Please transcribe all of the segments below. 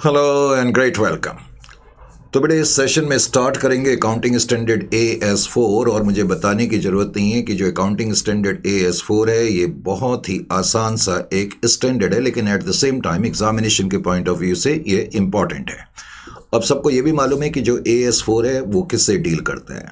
Hello and great welcome. तो बेटे इस सेशन में स्टार्ट करेंगे अकाउंटिंग स्टैंडर्ड AS4 और मुझे बताने की ज़रूरत नहीं है कि जो अकाउंटिंग स्टैंडर्ड AS4 है ये बहुत ही आसान सा एक स्टैंडर्ड है, लेकिन at the same time examination के पॉइंट ऑफ व्यू से ये इम्पॉर्टेंट है। अब सबको ये भी मालूम है कि जो AS4 है वो किससे डील करता है।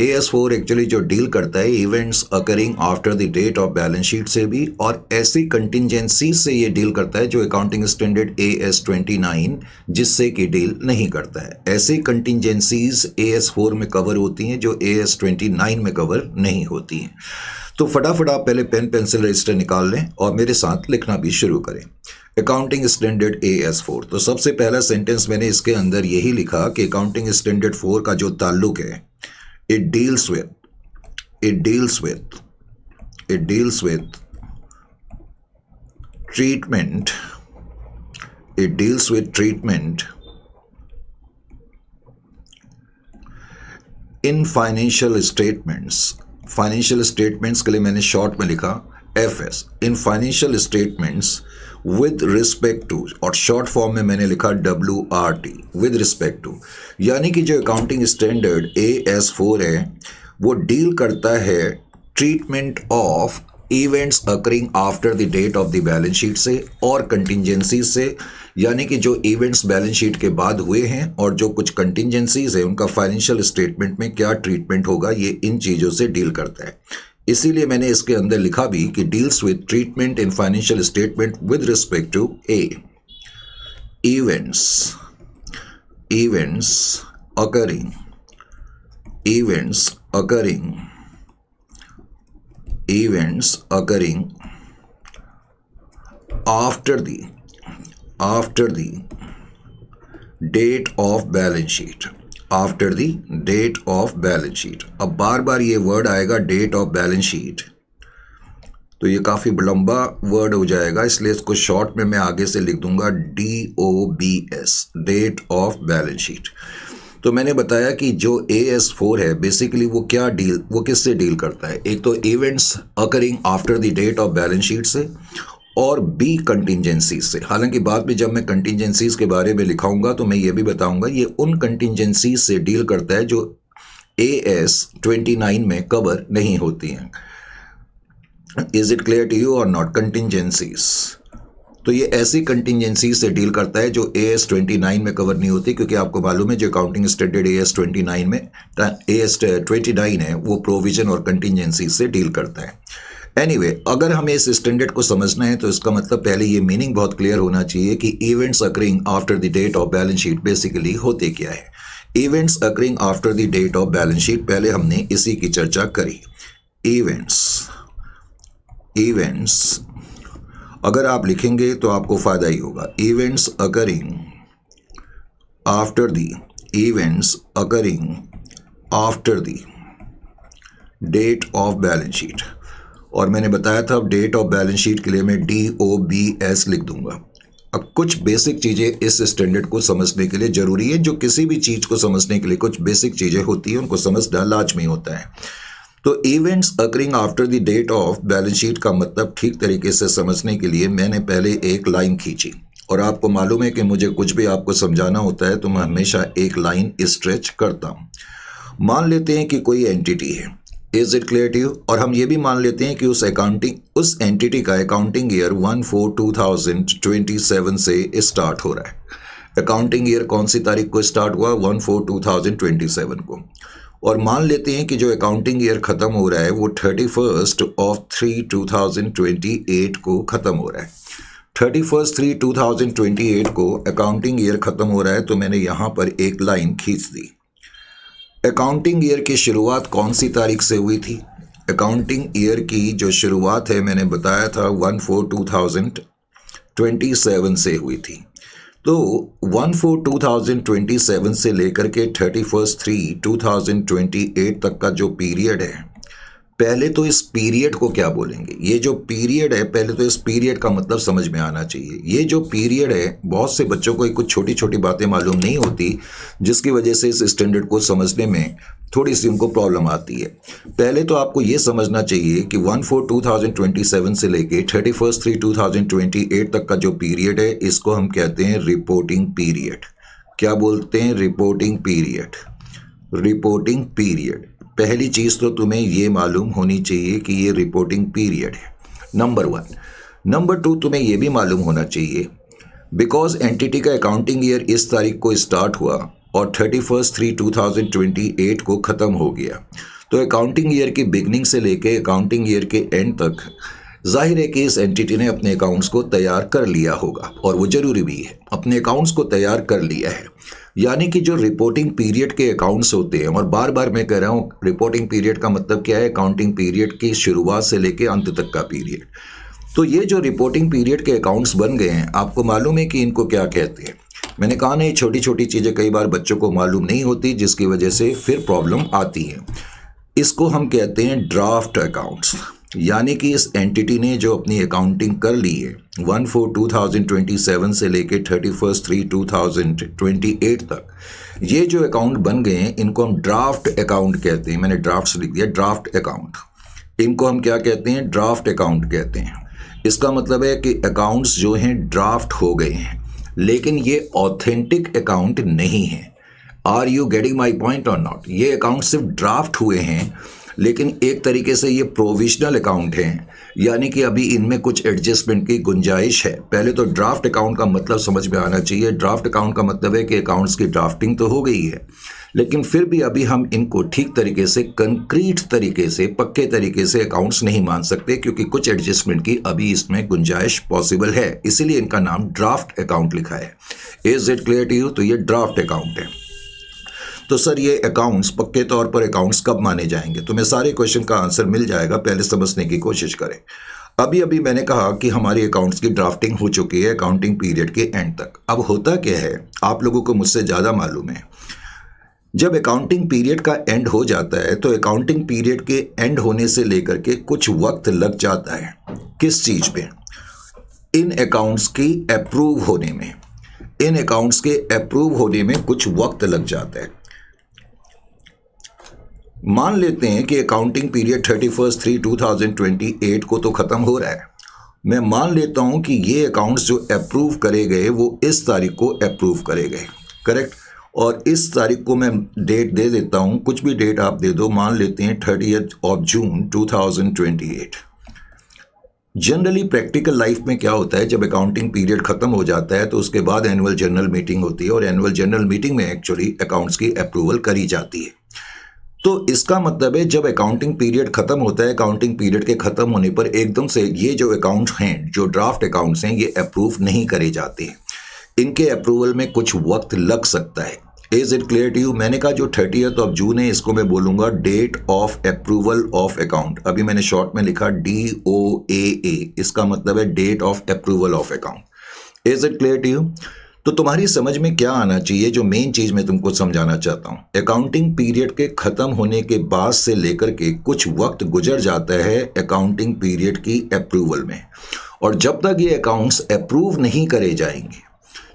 AS4 एक्चुअली जो डील करता है events occurring after the date of balance sheet से भी, और ऐसी कंटिजेंसी से ये डील करता है जो अकाउंटिंग स्टैंडर्ड AS29 जिससे कि डील नहीं करता है। ऐसी कंटिजेंसीज AS4 में कवर होती हैं जो AS29 में कवर नहीं होती हैं। तो फटाफट आप पहले पेन पेंसिल रजिस्टर निकाल लें और मेरे साथ लिखना भी शुरू करें। अकाउंटिंग स्टैंडर्ड AS4, तो सबसे पहला सेंटेंस मैंने इसके अंदर यही लिखा कि अकाउंटिंग स्टैंडर्ड 4 का जो ताल्लुक है it deals with treatment in financial statements के लिए मैंने शॉर्ट में लिखा FS, in financial statements with respect to, और शॉर्ट फॉर्म में मैंने लिखा WRT, विद रिस्पेक्ट टू। यानी कि जो अकाउंटिंग स्टैंडर्ड AS4 है वो डील करता है treatment of events occurring after the date of the balance sheet से और कंटिजेंसी से, यानी कि जो इवेंट्स बैलेंस शीट के बाद हुए हैं और जो कुछ कंटिजेंसीज है उनका फाइनेंशियल स्टेटमेंट में क्या ट्रीटमेंट होगा, ये इन चीज़ों से डील करता है। इसीलिए मैंने इसके अंदर लिखा भी कि deals with treatment in financial statement with respect to events occurring after the date of balance sheet, अब बार बार ये वर्ड आएगा डेट ऑफ बैलेंस शीट, तो ये काफ़ी लंबा वर्ड हो जाएगा, इसलिए इसको शॉर्ट में मैं आगे से लिख दूंगा DOBS, date of balance sheet. तो मैंने बताया कि जो AS4 है बेसिकली वो किससे डील करता है। एक तो events occurring after the date of balance sheet से, और B कंटिजेंसीज से। हालांकि बाद में जब मैं कंटिजेंसीज के बारे में लिखाऊंगा तो मैं ये भी बताऊंगा ये उन कंटिजेंसीज से डील करता है जो AS29 में कवर नहीं होती हैं। Is it clear to you और नॉट? कंटिजेंसीज, तो ये ऐसी कंटिजेंसी से डील करता है जो AS29 में कवर नहीं होती, क्योंकि आपको मालूम है जो अकाउंटिंग स्टैंडर्ड AS29 है वो प्रोविजन और कंटिजेंसी से डील करता है। एनीवे, अगर हमें इस स्टैंडर्ड को समझना है तो इसका मतलब पहले ये मीनिंग बहुत क्लियर होना चाहिए कि events occurring after the date of balance sheet basically होते क्या है। Events occurring after the date of balance sheet, पहले हमने इसी की चर्चा करी। इवेंट्स अगर आप लिखेंगे तो आपको फायदा ही होगा। Events occurring after the date of balance sheet, और मैंने बताया था अब डेट ऑफ बैलेंस शीट के लिए मैं DOBS लिख दूंगा। अब कुछ बेसिक चीज़ें इस स्टैंडर्ड को समझने के लिए ज़रूरी है, जो किसी भी चीज़ को समझने के लिए कुछ बेसिक चीज़ें होती हैं उनको समझना लाजमी होता है। तो events occurring after the date of balance sheet का मतलब ठीक तरीके से समझने के लिए मैंने पहले एक लाइन खींची, और आपको मालूम है कि मुझे कुछ भी आपको समझाना होता है तो मैं हमेशा एक लाइन स्ट्रेच करता हूँ। मान लेते हैं कि कोई एंटिटी है, is it clear to you? और हम ये भी मान लेते हैं कि उस एंटिटी का अकाउंटिंग ईयर 1/4/2027 से स्टार्ट हो रहा है। अकाउंटिंग ईयर कौन सी तारीख को स्टार्ट हुआ? 1/4/2027 को। और मान लेते हैं कि जो अकाउंटिंग ईयर ख़त्म हो रहा है वो 31/3/2028 को ख़त्म हो रहा है। 31/3/2028 को अकाउंटिंग ईयर ख़त्म हो रहा है, तो मैंने यहाँ पर एक लाइन खींच दी। अकाउंटिंग ईयर की शुरुआत कौन सी तारीख से हुई थी? अकाउंटिंग ईयर की जो शुरुआत है मैंने बताया था 1/4/2027 से हुई थी। तो 1/4/2027 से लेकर के 31/3/2028 तक का जो पीरियड है, पहले तो इस पीरियड को क्या बोलेंगे, ये जो पीरियड है पहले तो इस पीरियड का मतलब समझ में आना चाहिए। ये जो पीरियड है बहुत से बच्चों को कुछ छोटी छोटी बातें मालूम नहीं होती जिसकी वजह से इस स्टैंडर्ड को समझने में थोड़ी सी उनको प्रॉब्लम आती है। पहले तो आपको ये समझना चाहिए कि 1/4/2027 से लेके 31/3/2028 तक का जो पीरियड है इसको हम कहते हैं रिपोर्टिंग पीरियड। क्या बोलते हैं? Reporting period. रिपोर्टिंग पीरियड, पहली चीज़ तो तुम्हें ये मालूम होनी चाहिए कि ये रिपोर्टिंग पीरियड है, नंबर 1। नंबर 2, तुम्हें ये भी मालूम होना चाहिए बिकॉज एंटिटी का अकाउंटिंग ईयर इस तारीख को स्टार्ट हुआ और 31/3/2028 को ख़त्म हो गया, तो अकाउंटिंग ईयर की बिगनिंग से लेके अकाउंटिंग ईयर के एंड तक जाहिर है कि इस एंटिटी ने अपने अकाउंट्स को तैयार कर लिया होगा, और वो ज़रूरी भी है, अपने अकाउंट्स को तैयार कर लिया है। यानी कि जो रिपोर्टिंग पीरियड के अकाउंट्स होते हैं, और बार बार मैं कह रहा हूँ रिपोर्टिंग पीरियड का मतलब क्या है, अकाउंटिंग पीरियड की शुरुआत से लेके अंत तक का पीरियड। तो ये जो रिपोर्टिंग पीरियड के अकाउंट्स बन गए हैं, आपको मालूम है कि इनको क्या कहते हैं? मैंने कहा ना, ये छोटी छोटी चीज़ें कई बार बच्चों को मालूम नहीं होती जिसकी वजह से फिर प्रॉब्लम आती है। इसको हम कहते हैं ड्राफ्ट अकाउंट्स। यानी कि इस एंटिटी ने जो अपनी अकाउंटिंग कर ली है 1/4/2027 से लेके 31/3/2028 तक, ये जो अकाउंट बन गए हैं इनको हम ड्राफ्ट अकाउंट कहते हैं। मैंने ड्राफ्ट लिख दिया, ड्राफ्ट अकाउंट। इनको हम क्या कहते हैं? ड्राफ्ट अकाउंट कहते हैं। इसका मतलब है कि अकाउंट्स जो हैं ड्राफ्ट हो गए हैं, लेकिन ये ऑथेंटिक अकाउंट नहीं है। Are you getting my point और नॉट? ये अकाउंट सिर्फ ड्राफ्ट हुए हैं, लेकिन एक तरीके से ये प्रोविजनल अकाउंट हैं, यानी कि अभी इनमें कुछ एडजस्टमेंट की गुंजाइश है। पहले तो ड्राफ्ट अकाउंट का मतलब समझ में आना चाहिए। ड्राफ्ट अकाउंट का मतलब है कि अकाउंट्स की ड्राफ्टिंग तो हो गई है, लेकिन फिर भी अभी हम इनको ठीक तरीके से, कंक्रीट तरीके से, पक्के तरीके से अकाउंट्स नहीं मान सकते, क्योंकि कुछ एडजस्टमेंट की अभी इसमें गुंजाइश पॉसिबल है, इसीलिए इनका नाम ड्राफ्ट अकाउंट लिखा है। Is it clear to you? तो ये ड्राफ्ट अकाउंट है। तो सर ये अकाउंट्स पक्के तौर पर अकाउंट्स कब माने जाएंगे? तुम्हें सारे क्वेश्चन का आंसर मिल जाएगा, पहले समझने की कोशिश करें। अभी अभी मैंने कहा कि हमारी अकाउंट्स की ड्राफ्टिंग हो चुकी है अकाउंटिंग पीरियड के एंड तक। अब होता क्या है, आप लोगों को मुझसे ज़्यादा मालूम है। जब अकाउंटिंग पीरियड का एंड हो जाता है तो अकाउंटिंग पीरियड के एंड होने से लेकर के कुछ वक्त लग जाता है। किस चीज़ पे? इन अकाउंट्स की अप्रूव होने में। इन अकाउंट्स के अप्रूव होने में कुछ वक्त लग जाता है। मान लेते हैं कि अकाउंटिंग पीरियड 31/3/2028 को तो ख़त्म हो रहा है। मैं मान लेता हूं कि ये अकाउंट्स जो अप्रूव करे गए वो इस तारीख को अप्रूव करे गए, करेक्ट। और इस तारीख को मैं डेट दे देता हूं, कुछ भी डेट आप दे दो, मान लेते हैं 30 जून 2028। जनरली प्रैक्टिकल लाइफ में क्या होता है, जब अकाउंटिंग पीरियड ख़त्म हो जाता है तो उसके बाद एनुअल जनरल मीटिंग होती है, और एनुअल जनरल मीटिंग में एक्चुअली अकाउंट्स की अप्रूवल करी जाती है। तो इसका मतलब है जब अकाउंटिंग पीरियड खत्म होता है, अकाउंटिंग पीरियड के खत्म होने पर एकदम से ये जो अकाउंट्स हैं, जो ड्राफ्ट अकाउंट्स हैं, ये अप्रूव नहीं करे जाते हैं। इनके अप्रूवल में कुछ वक्त लग सकता है। Is it clear to you? मैंने कहा जो 30 जून है इसको मैं बोलूंगा date of approval of account. अभी मैंने शॉर्ट में लिखा DOAA, इसका मतलब है date of approval of account. Is it clear to you? तो तुम्हारी समझ में क्या आना चाहिए, जो मेन चीज़ मैं तुमको समझाना चाहता हूँ, अकाउंटिंग पीरियड के ख़त्म होने के बाद से लेकर के कुछ वक्त गुजर जाता है अकाउंटिंग पीरियड की अप्रूवल में, और जब तक ये अकाउंट्स अप्रूव नहीं करे जाएंगे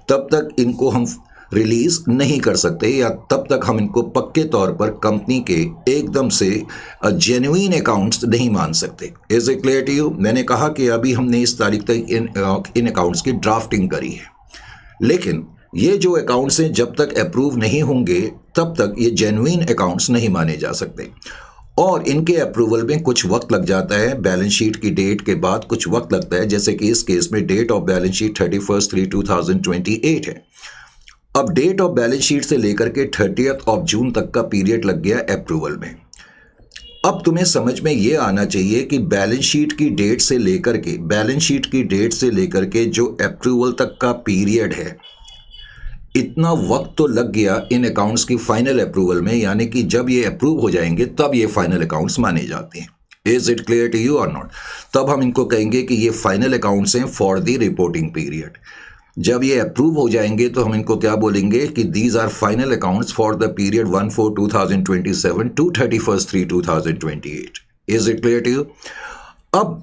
तब तक इनको हम रिलीज़ नहीं कर सकते, या तब तक हम इनको पक्के तौर पर कंपनी के एकदम से जेन्युइन अकाउंट्स नहीं मान सकते। Is it clear to you? मैंने कहा कि अभी हमने इस तारीख तक इन अकाउंट्स की ड्राफ्टिंग करी है, लेकिन ये जो अकाउंट्स हैं जब तक अप्रूव नहीं होंगे तब तक ये जेन्युइन अकाउंट्स नहीं माने जा सकते, और इनके अप्रूवल में कुछ वक्त लग जाता है। बैलेंस शीट की डेट के बाद कुछ वक्त लगता है, जैसे कि इस केस में डेट ऑफ बैलेंस शीट 31/3/2028 है। अब डेट ऑफ बैलेंस शीट से लेकर के 30 जून तक का पीरियड लग गया अप्रूवल में। अब तुम्हें समझ में ये आना चाहिए कि बैलेंस शीट की डेट से लेकर के, बैलेंस शीट की डेट से लेकर के जो अप्रूवल तक का पीरियड है, इतना वक्त तो लग गया इन अकाउंट्स की फाइनल अप्रूवल में, यानी कि जब ये अप्रूव हो जाएंगे तब ये फाइनल अकाउंट्स माने जाते हैं। Is it clear to you और नॉट? तब हम इनको कहेंगे कि ये फाइनल अकाउंट्स हैं फॉर द रिपोर्टिंग पीरियड। जब ये अप्रूव हो जाएंगे तो हम इनको क्या बोलेंगे कि these are final accounts for the period 1/4/2027 to 31/3/2028। Is it clear to you? अब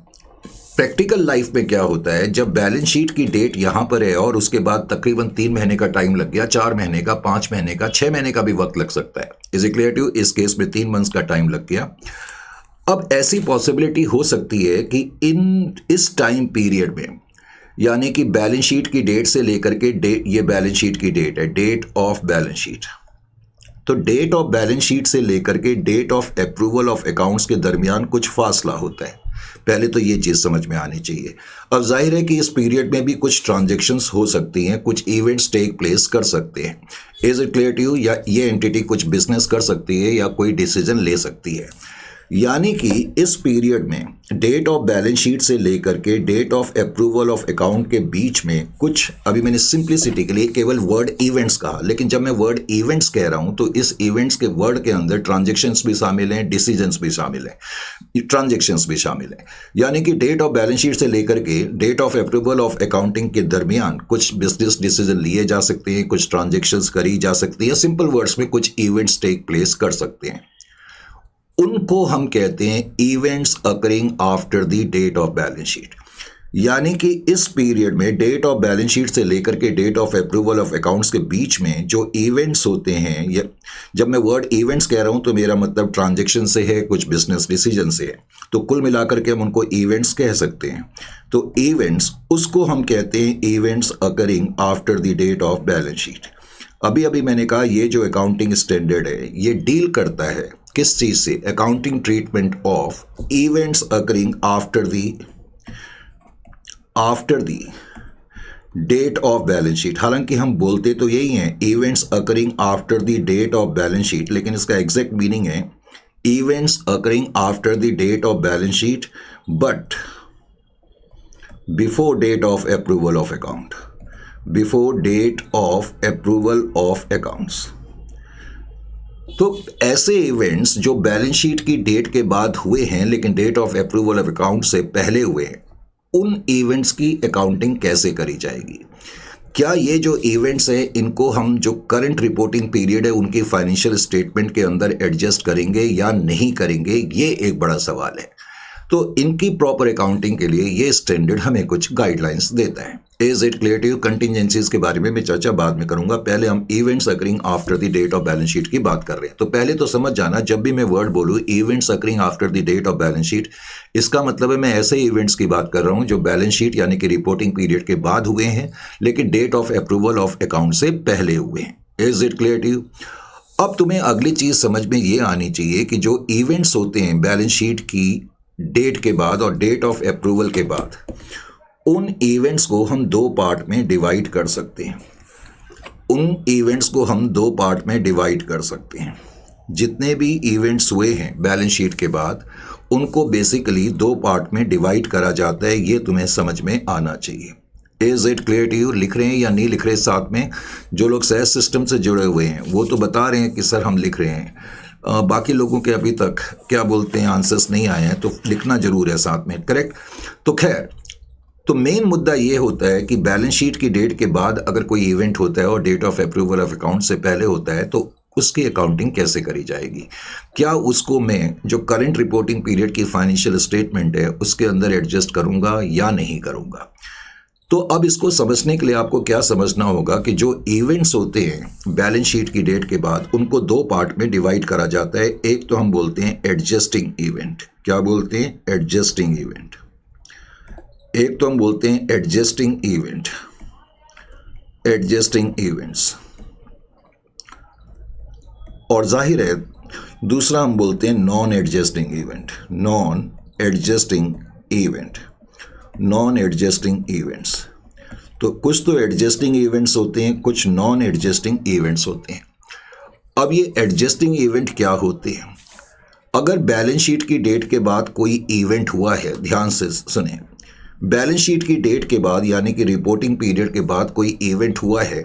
प्रैक्टिकल लाइफ में क्या होता है, जब बैलेंस शीट की डेट यहां पर है और उसके बाद तकरीबन 3 महीने का टाइम लग गया, 4 महीने का, 5 महीने का, 6 महीने का भी वक्त लग सकता है। Is it clear to you? इस केस में 3 मंथ्स का टाइम लग गया। अब ऐसी पॉसिबिलिटी हो सकती है कि इस टाइम पीरियड में, यानी कि बैलेंस शीट की डेट से लेकर के डेट, ये बैलेंस शीट की डेट है, डेट ऑफ बैलेंस शीट, तो डेट ऑफ बैलेंस शीट से लेकर के date of approval of accounts के दरमियान कुछ फासला होता है। पहले तो ये चीज़ समझ में आनी चाहिए। अब जाहिर है कि इस पीरियड में भी कुछ ट्रांजैक्शंस हो सकती हैं, कुछ इवेंट्स टेक प्लेस कर सकते हैं। Is it clear to you? या ये एंटिटी कुछ बिजनेस कर सकती है या कोई डिसीजन ले सकती है। यानी कि इस पीरियड में डेट ऑफ बैलेंस शीट से लेकर के date of approval of account के बीच में कुछ, अभी मैंने सिंप्लिसिटी के लिए केवल वर्ड इवेंट्स कहा, लेकिन जब मैं वर्ड इवेंट्स कह रहा हूं तो इस इवेंट्स के वर्ड के अंदर ट्रांजैक्शंस भी शामिल हैं, डिसीजंस भी शामिल हैं, ट्रांजैक्शंस भी शामिल हैं। यानी कि डेट ऑफ बैलेंस शीट से लेकर के date of approval of accounting के दरमियान कुछ बिजनेस डिसीजन लिए जा सकते हैं, कुछ ट्रांजैक्शंस करी जा सकती है, सिंपल वर्ड्स में कुछ इवेंट्स टेक प्लेस कर सकते हैं। उनको हम कहते हैं events occurring after the date of balance sheet. यानी कि इस पीरियड में डेट ऑफ बैलेंस शीट से लेकर के date of approval of accounts के बीच में जो इवेंट्स होते हैं, या जब मैं वर्ड इवेंट्स कह रहा हूं तो मेरा मतलब ट्रांजैक्शन से है, कुछ बिजनेस डिसीजन से है, तो कुल मिलाकर के हम उनको इवेंट्स कह सकते हैं। तो इवेंट्स, उसको हम कहते हैं events occurring after the date of balance sheet. अभी अभी मैंने कहा ये जो अकाउंटिंग स्टैंडर्ड है ये डील करता है किस चीज से? Accounting treatment of events occurring after the date of balance sheet. हालांकि हम बोलते तो यही हैं events occurring after the date of balance sheet, लेकिन इसका एग्जैक्ट मीनिंग है events occurring after the date of balance sheet but before date of approval of account, before date of approval of accounts. तो ऐसे events जो balance sheet की date के बाद हुए हैं लेकिन date of approval of account से पहले हुए हैं, उन इवेंट्स की अकाउंटिंग कैसे करी जाएगी? क्या ये जो इवेंट्स हैं इनको हम जो करंट रिपोर्टिंग पीरियड है उनकी फाइनेंशियल स्टेटमेंट के अंदर एडजस्ट करेंगे या नहीं करेंगे, ये एक बड़ा सवाल है। तो इनकी प्रॉपर अकाउंटिंग के लिए ये स्टैंडर्ड हमें कुछ गाइडलाइंस देता है। Is it clear to you? Contingencies के बारे में मैं चर्चा बाद में करूंगा, पहले हम events occurring after the date of balance sheet की बात कर रहे हैं। तो पहले तो समझ जाना, जब भी मैं वर्ड बोलूं events occurring after the date of balance sheet, इसका मतलब है मैं ऐसे इवेंट्स की बात कर रहा हूं जो बैलेंस शीट यानी कि रिपोर्टिंग पीरियड के बाद हुए हैं लेकिन date of approval of account से पहले हुए हैं। Is it clear to you? अब तुम्हें अगली चीज समझ में ये आनी चाहिए कि जो इवेंट्स होते हैं बैलेंस शीट की डेट के बाद और डेट ऑफ अप्रूवल के बाद, उन इवेंट्स को हम दो पार्ट में डिवाइड कर सकते हैं। उन इवेंट्स को हम दो पार्ट में डिवाइड कर सकते हैं। जितने भी इवेंट्स हुए हैं बैलेंस शीट के बाद उनको बेसिकली दो पार्ट में डिवाइड करा जाता है, ये तुम्हें समझ में आना चाहिए। Is it clear to you? लिख रहे हैं या नहीं लिख रहे? साथ में जो लोग सहज सिस्टम से जुड़े हुए हैं वो तो बता रहे हैं कि सर हम लिख रहे हैं, बाकी लोगों के अभी तक क्या बोलते हैं आंसर्स नहीं आए हैं, तो लिखना जरूर है साथ में। करेक्ट? तो खैर, तो मेन मुद्दा ये होता है कि बैलेंस शीट की डेट के बाद अगर कोई इवेंट होता है और date of approval of account से पहले होता है तो उसकी अकाउंटिंग कैसे करी जाएगी? क्या उसको मैं जो करंट रिपोर्टिंग पीरियड की फाइनेंशियल स्टेटमेंट है उसके अंदर एडजस्ट करूंगा या नहीं करूंगा? तो अब इसको समझने के लिए आपको क्या समझना होगा कि जो इवेंट्स होते हैं बैलेंस शीट की डेट के बाद उनको दो पार्ट में डिवाइड करा जाता है। एक तो हम बोलते हैं एडजस्टिंग इवेंट। क्या बोलते हैं? Adjusting event. एक तो हम बोलते हैं एडजस्टिंग इवेंट, एडजस्टिंग इवेंट्स, और जाहिर है दूसरा हम बोलते हैं non adjusting event. Non adjusting event, non adjusting events. तो कुछ तो एडजस्टिंग इवेंट्स होते हैं, कुछ नॉन एडजस्टिंग इवेंट्स होते हैं। अब ये एडजस्टिंग इवेंट क्या होते हैं? अगर बैलेंस शीट की डेट के बाद कोई इवेंट हुआ है, ध्यान से सुने, बैलेंस शीट की डेट के बाद यानी कि रिपोर्टिंग पीरियड के बाद कोई इवेंट हुआ है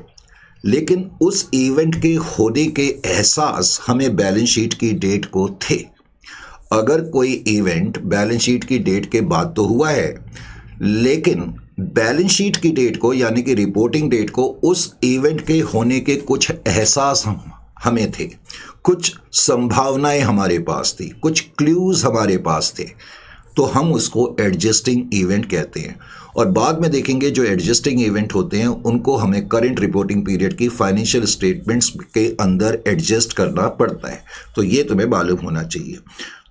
लेकिन उस इवेंट के होने के एहसास हमें बैलेंस शीट की डेट को थे। अगर कोई इवेंट बैलेंस शीट की डेट के बाद तो हुआ है लेकिन बैलेंस शीट की डेट को यानी कि रिपोर्टिंग डेट को उस इवेंट के होने के कुछ एहसास हमें थे, कुछ संभावनाएं हमारे पास थी, कुछ क्लूज हमारे पास थे, तो हम उसको एडजस्टिंग इवेंट कहते हैं। और बाद में देखेंगे जो एडजस्टिंग इवेंट होते हैं उनको हमें करंट रिपोर्टिंग पीरियड की फाइनेंशियल स्टेटमेंट्स के अंदर एडजस्ट करना पड़ता है, तो ये तुम्हें मालूम होना चाहिए।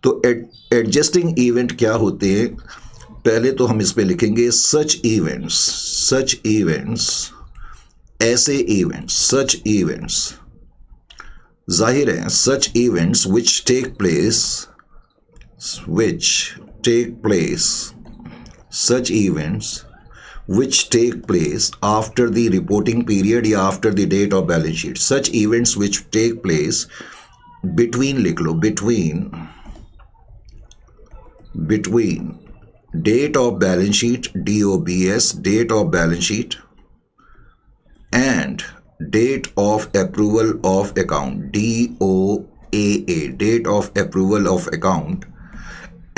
तो एडजस्टिंग इवेंट क्या होते हैं, पहले तो हम इस पे लिखेंगे सच इवेंट्स, ऐसे इवेंट्स, सच इवेंट्स, जाहिर है सच events which take place, such events which take place after the reporting period या after the date of balance sheet, such events which take place between, लिख लो, between date of balance sheet, DOBS, date of balance sheet, and date of approval of account, DOAA, date of approval of account,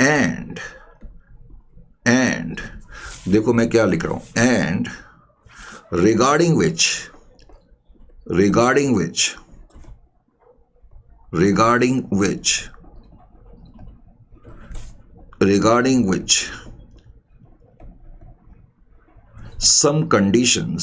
and देखो मैं क्या लिख रहा हूं, and regarding which some conditions,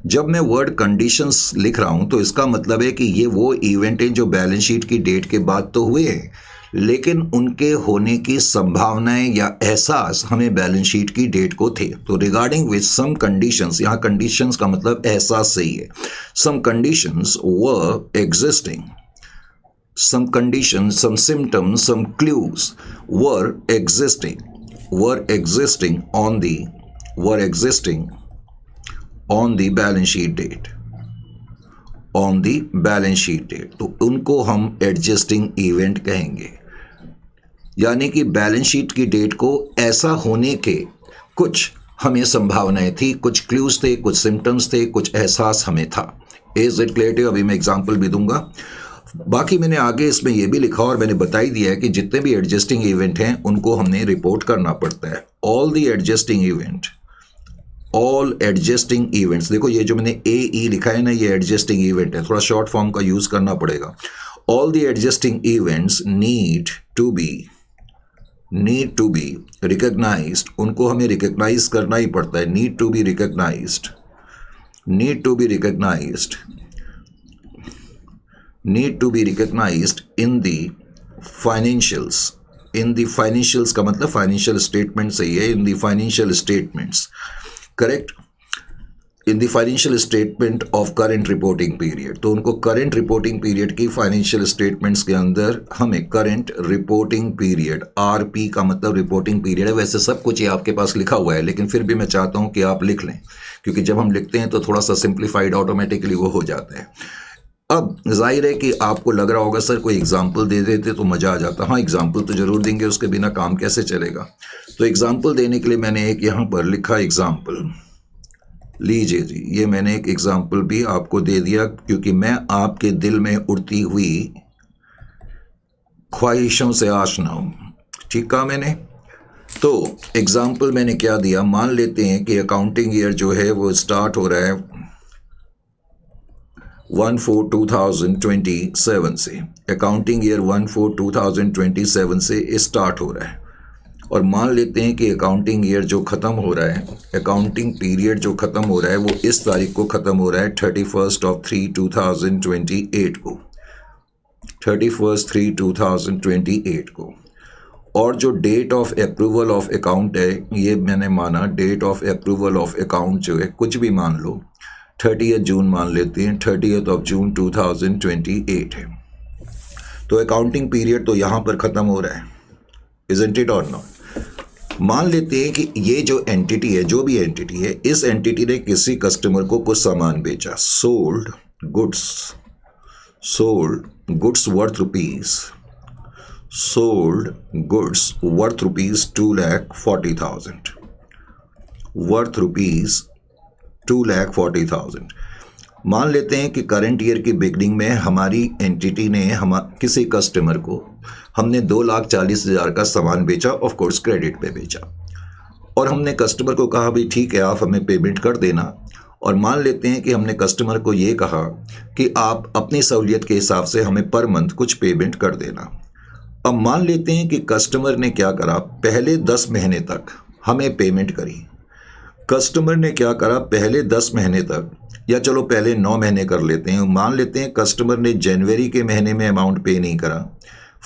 जब मैं word conditions लिख रहा हूं तो इसका मतलब है कि ये वो इवेंट हैं जो बैलेंस शीट की डेट के बाद तो हुए हैं, लेकिन उनके होने की संभावनाएं या एहसास हमें बैलेंस शीट की डेट को थे। तो रिगार्डिंग विच सम कंडीशंस, यहाँ कंडीशंस का मतलब एहसास सही है, some conditions were existing, some conditions, some symptoms, some clues were existing on the balance sheet date, तो उनको हम एडजस्टिंग इवेंट कहेंगे। यानी कि बैलेंस शीट की डेट को ऐसा होने के कुछ हमें संभावनाएं थी, कुछ क्लूज थे, कुछ सिम्टम्स थे, कुछ एहसास हमें था। Is it clear? अभी मैं एग्जांपल भी दूंगा। बाकी मैंने आगे इसमें यह भी लिखा और मैंने बता ही दिया है कि जितने भी एडजस्टिंग इवेंट हैं उनको हमने रिपोर्ट करना पड़ता है। ऑल एडजस्टिंग इवेंट्स, देखो ये जो मैंने AE लिखा है ना, ये एडजस्टिंग इवेंट है, थोड़ा शॉर्ट फॉर्म का यूज करना पड़ेगा। All the adjusting events need to be recognised, उनको हमें रिकॉग्नाइज करना ही पड़ता है। Need to be recognised in the financials का मतलब फाइनेंशियल स्टेटमेंट सही है, in the financial statements, correct, in the financial statement of current reporting period, तो उनको करंट रिपोर्टिंग पीरियड की फाइनेंशियल स्टेटमेंट्स के अंदर हमें करंट रिपोर्टिंग पीरियड, RP का मतलब रिपोर्टिंग पीरियड है। वैसे सब कुछ ये आपके पास लिखा हुआ है, लेकिन फिर भी मैं चाहता हूं कि आप लिख लें, क्योंकि जब हम लिखते हैं तो थोड़ा सा सिंप्लीफाइड ऑटोमेटिकली वो हो जाता है। अब जाहिर है कि आपको लग रहा होगा सर कोई एग्जाम्पल दे देते तो मज़ा आ जाता। हाँ, एग्जाम्पल तो ज़रूर देंगे, उसके बिना काम कैसे चलेगा। तो एग्जाम्पल देने के लिए मैंने एक यहाँ पर लिखा एग्जाम्पल, लीजिए जी, ये मैंने एक एग्जाम्पल भी आपको दे दिया, क्योंकि मैं आपके दिल में उड़ती हुई ख्वाहिशों से आशना हूँ। ठीक कहा मैंने? तो एग्जाम्पल मैंने क्या दिया, मान लेते हैं कि अकाउंटिंग ईयर जो है वो स्टार्ट हो रहा है 1/4/2027 से, अकाउंटिंग ईयर 1/4/2027 से स्टार्ट हो रहा है। और मान लेते हैं कि अकाउंटिंग ईयर जो ख़त्म हो रहा है, अकाउंटिंग पीरियड जो ख़त्म हो रहा है वो इस तारीख को ख़त्म हो रहा है 31/3/2028 को, 31/3/2028 को। और जो date of approval of account है, ये मैंने माना date of approval of account जो है, कुछ भी मान लो, 30 जून मान लेते हैं, 30 जून 2028 है। तो अकाउंटिंग पीरियड तो यहाँ पर ख़त्म हो रहा है, इजंट इट और नॉट? मान लेते हैं कि ये जो एंटिटी है, जो भी एंटिटी है, इस एंटिटी ने किसी कस्टमर को कुछ सामान बेचा, sold goods worth rupees 2,40,000, worth rupees 2,40,000। मान लेते हैं कि करंट ईयर की बिगनिंग में हमारी एंटिटी ने किसी कस्टमर को, हमने 2,40,000 का सामान बेचा, ऑफ कोर्स क्रेडिट पे बेचा, और हमने कस्टमर को कहा भाई ठीक है आप हमें पेमेंट कर देना, और मान लेते हैं कि हमने कस्टमर को ये कहा कि आप अपनी सहूलियत के हिसाब से हमें पर मंथ कुछ पेमेंट कर देना। अब मान लेते हैं कि कस्टमर ने क्या करा, पहले 10 महीने तक हमें पेमेंट करी। कस्टमर ने क्या करा, पहले 10 महीने तक, या चलो पहले 9 महीने कर लेते हैं, मान लेते हैं कस्टमर ने जनवरी के महीने में अमाउंट पे नहीं करा,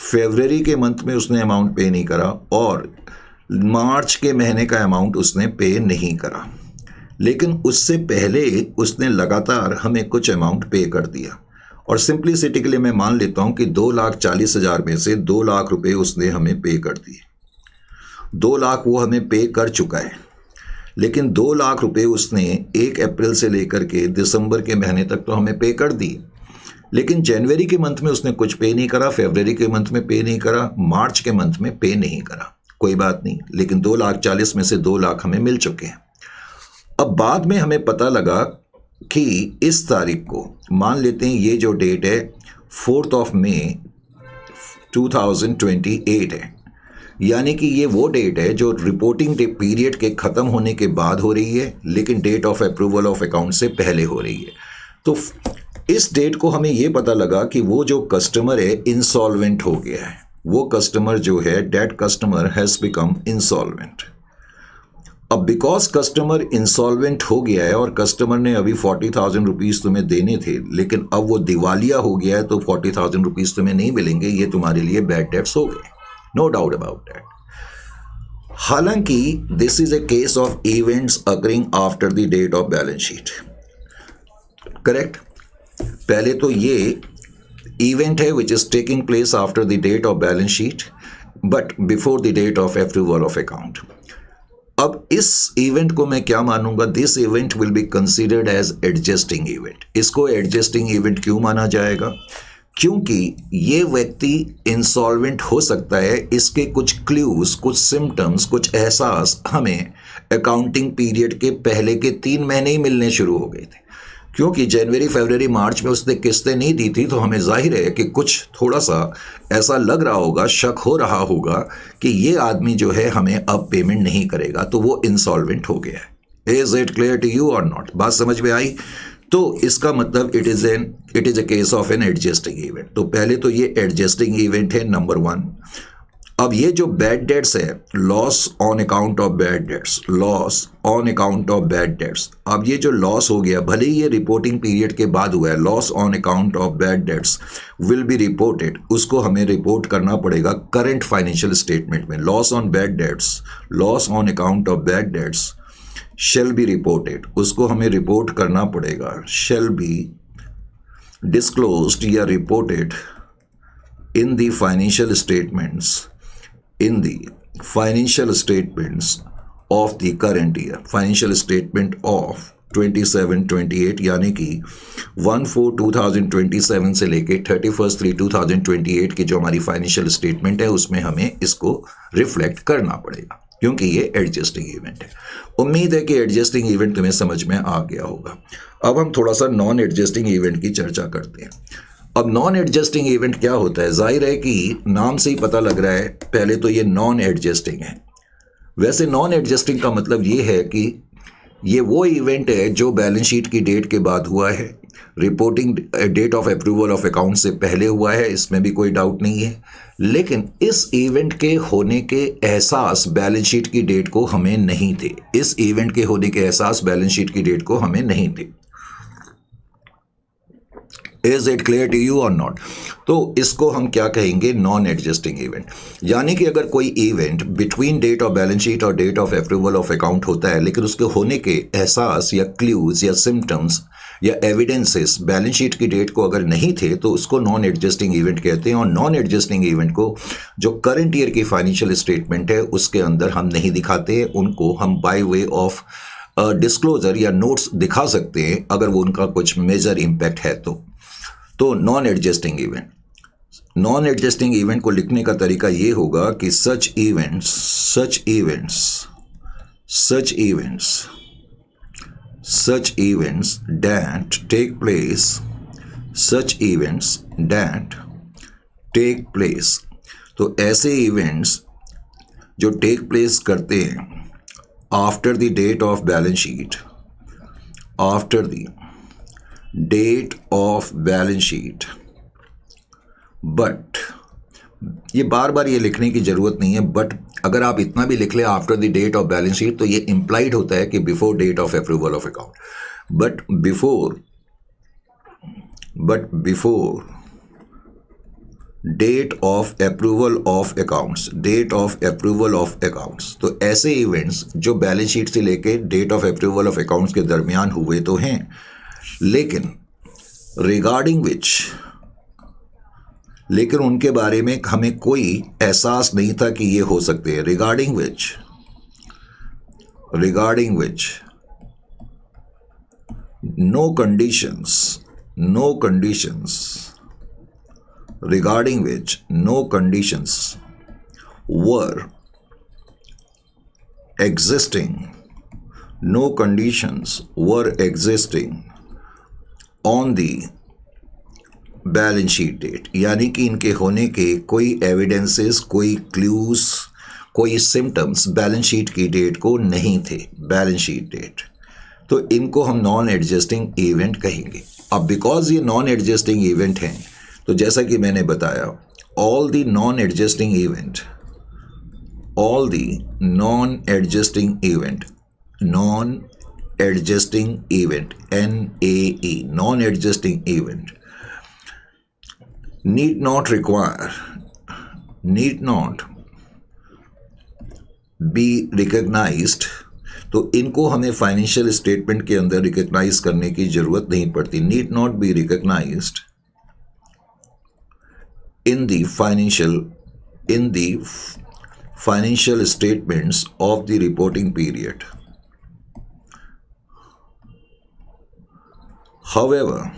फरवरी के मंथ में उसने अमाउंट पे नहीं करा, और मार्च के महीने का अमाउंट उसने पे नहीं करा। लेकिन उससे पहले उसने लगातार हमें कुछ अमाउंट पे कर दिया, और सिंप्लिसिटी के लिए मैं मान लेता हूं कि 2,40,000 में से 2 लाख रुपए उसने हमें पे कर दिए। 2 लाख वो हमें पे कर चुका है, लेकिन 2 लाख रुपए उसने 1 अप्रैल से लेकर के दिसंबर के महीने तक तो हमें पे कर दी। लेकिन जनवरी के मंथ में उसने कुछ पे नहीं करा, फरवरी के मंथ में पे नहीं करा, मार्च के मंथ में पे नहीं करा। कोई बात नहीं, लेकिन 2,40,000 में से 2 लाख हमें मिल चुके हैं। अब बाद में हमें पता लगा कि इस तारीख को, मान लेते हैं ये जो डेट है 4 मई 2028 है, यानी कि ये वो डेट है जो रिपोर्टिंग पीरियड के ख़त्म होने के बाद हो रही है, लेकिन date of approval of account से पहले हो रही है। तो इस डेट को हमें ये पता लगा कि वो जो कस्टमर है इंसॉल्वेंट हो गया है। वो कस्टमर जो है, debt customer has become insolvent. अब बिकॉज कस्टमर इंसॉल्वेंट हो गया है और कस्टमर ने अभी 40,000 रुपीज़ तुम्हें देने थे, लेकिन अब वो दिवालिया हो गया है, तो 40,000 रुपीज़ तुम्हें नहीं मिलेंगे, ये तुम्हारे लिए बैड डेट्स हो गए, नो डाउट अबाउट दैट। हालांकि this is a case of events occurring after the date of balance sheet, correct. पहले तो ये इवेंट है which is taking place after the date of balance sheet but before the date of approval of account. अब इस event को मैं क्या मानूंगा, this event will be considered as adjusting event. इसको एडजस्टिंग इवेंट क्यों माना जाएगा, क्योंकि ये व्यक्ति इंसॉल्वेंट हो सकता है, इसके कुछ क्लूज, कुछ सिम्टम्स, कुछ एहसास हमें अकाउंटिंग पीरियड के पहले के 3 महीने ही मिलने शुरू हो गए थे। क्योंकि जनवरी फरवरी मार्च में उसने किस्तें नहीं दी थी, तो हमें जाहिर है कि कुछ थोड़ा सा ऐसा लग रहा होगा, शक हो रहा होगा कि ये आदमी जो है हमें अब पेमेंट नहीं करेगा, तो वो इंसॉल्वेंट हो गया है। Is it clear to you और नॉट? बात समझ में आई? तो इसका मतलब it is a case of an adjusting event. तो पहले तो ये एडजस्टिंग इवेंट है, नंबर 1। अब ये जो बैड डेट्स है, loss on account of bad dates, loss on account of bad dates. अब ये जो लॉस हो गया, भले ही ये रिपोर्टिंग पीरियड के बाद हुआ है, loss on account of bad dates will be reported, उसको हमें रिपोर्ट करना पड़ेगा करंट फाइनेंशियल स्टेटमेंट में। Loss on bad debts, loss on account of bad dates shall be reported, उसको हमें रिपोर्ट करना पड़ेगा, शेल बी डिस्क्लोज्ड या reported in the financial statements, in the financial statements of the current year, financial statement of 27-28, यानी कि 1/4/2027 से लेके 31/3/2028 की जो हमारी फाइनेंशियल स्टेटमेंट है, उसमें हमें इसको रिफ्लेक्ट करना पड़ेगा, क्योंकि ये एडजस्टिंग इवेंट है। उम्मीद है कि एडजस्टिंग इवेंट तुम्हें समझ में आ गया होगा। अब हम थोड़ा सा नॉन एडजस्टिंग इवेंट की चर्चा करते हैं। अब नॉन एडजस्टिंग इवेंट क्या होता है? जाहिर है कि नाम से ही पता लग रहा है, पहले तो ये नॉन एडजस्टिंग है। वैसे नॉन एडजस्टिंग का मतलब ये है कि ये वो इवेंट है जो बैलेंस शीट की डेट के बाद हुआ है, reporting date of approval of account से पहले हुआ है, इसमें भी कोई डाउट नहीं है। लेकिन इस इवेंट के होने के एहसास बैलेंस शीट की डेट को हमें नहीं थे, इस इवेंट के होने के एहसास बैलेंस शीट की डेट को हमें नहीं थे। Is it clear to you और नॉट? तो इसको हम क्या कहेंगे? Non adjusting event. यानी कि अगर कोई event between date of balance sheet और date of approval of account होता है, लेकिन उसके होने के एहसास या क्लूज या सिम्टम्स या एविडेंसेस बैलेंस शीट की डेट को अगर नहीं थे, तो उसको नॉन एडजस्टिंग इवेंट कहते हैं। और नॉन एडजस्टिंग इवेंट को जो करंट ईयर की फाइनेंशियल स्टेटमेंट है उसके अंदर हम नहीं दिखाते, उनको हम बाय वे ऑफ डिस्क्लोजर या नोट्स दिखा सकते हैं अगर वो उनका कुछ मेजर इम्पैक्ट है तो non adjusting event. Non adjusting event को लिखने का तरीका ये होगा कि सच events that take place, तो ऐसे इवेंट्स जो टेक प्लेस करते हैं after the date of balance sheet, after the date of balance sheet, but ये बार बार ये लिखने की ज़रूरत नहीं है, बट अगर आप इतना भी लिख लें after the date of balance sheet तो ये इम्प्लाइड होता है कि before date of approval of account, but before date of approval of accounts, date of approval of accounts. तो ऐसे इवेंट्स जो बैलेंस शीट से लेके date of approval of accounts के दरमियान हुए तो हैं, लेकिन रिगार्डिंग विच, लेकिन उनके बारे में हमें कोई एहसास नहीं था कि ये हो सकते हैं। Regarding which no conditions were existing on the balance sheet date, यानी कि इनके होने के कोई एविडेंसेस, कोई क्लूज, कोई सिम्टम्स बैलेंस शीट की डेट को नहीं थे, बैलेंस शीट डेट, तो इनको हम नॉन एडजस्टिंग इवेंट कहेंगे। अब बिकॉज ये नॉन एडजस्टिंग इवेंट हैं, तो जैसा कि मैंने बताया, all the non adjusting event, NAE, non adjusting event need not be recognized, तो इनको हमें फाइनेंशियल स्टेटमेंट के अंदर रिकग्नाइज करने की जरूरत नहीं पड़ती। Need not be recognised in the financial statements of the reporting period. However,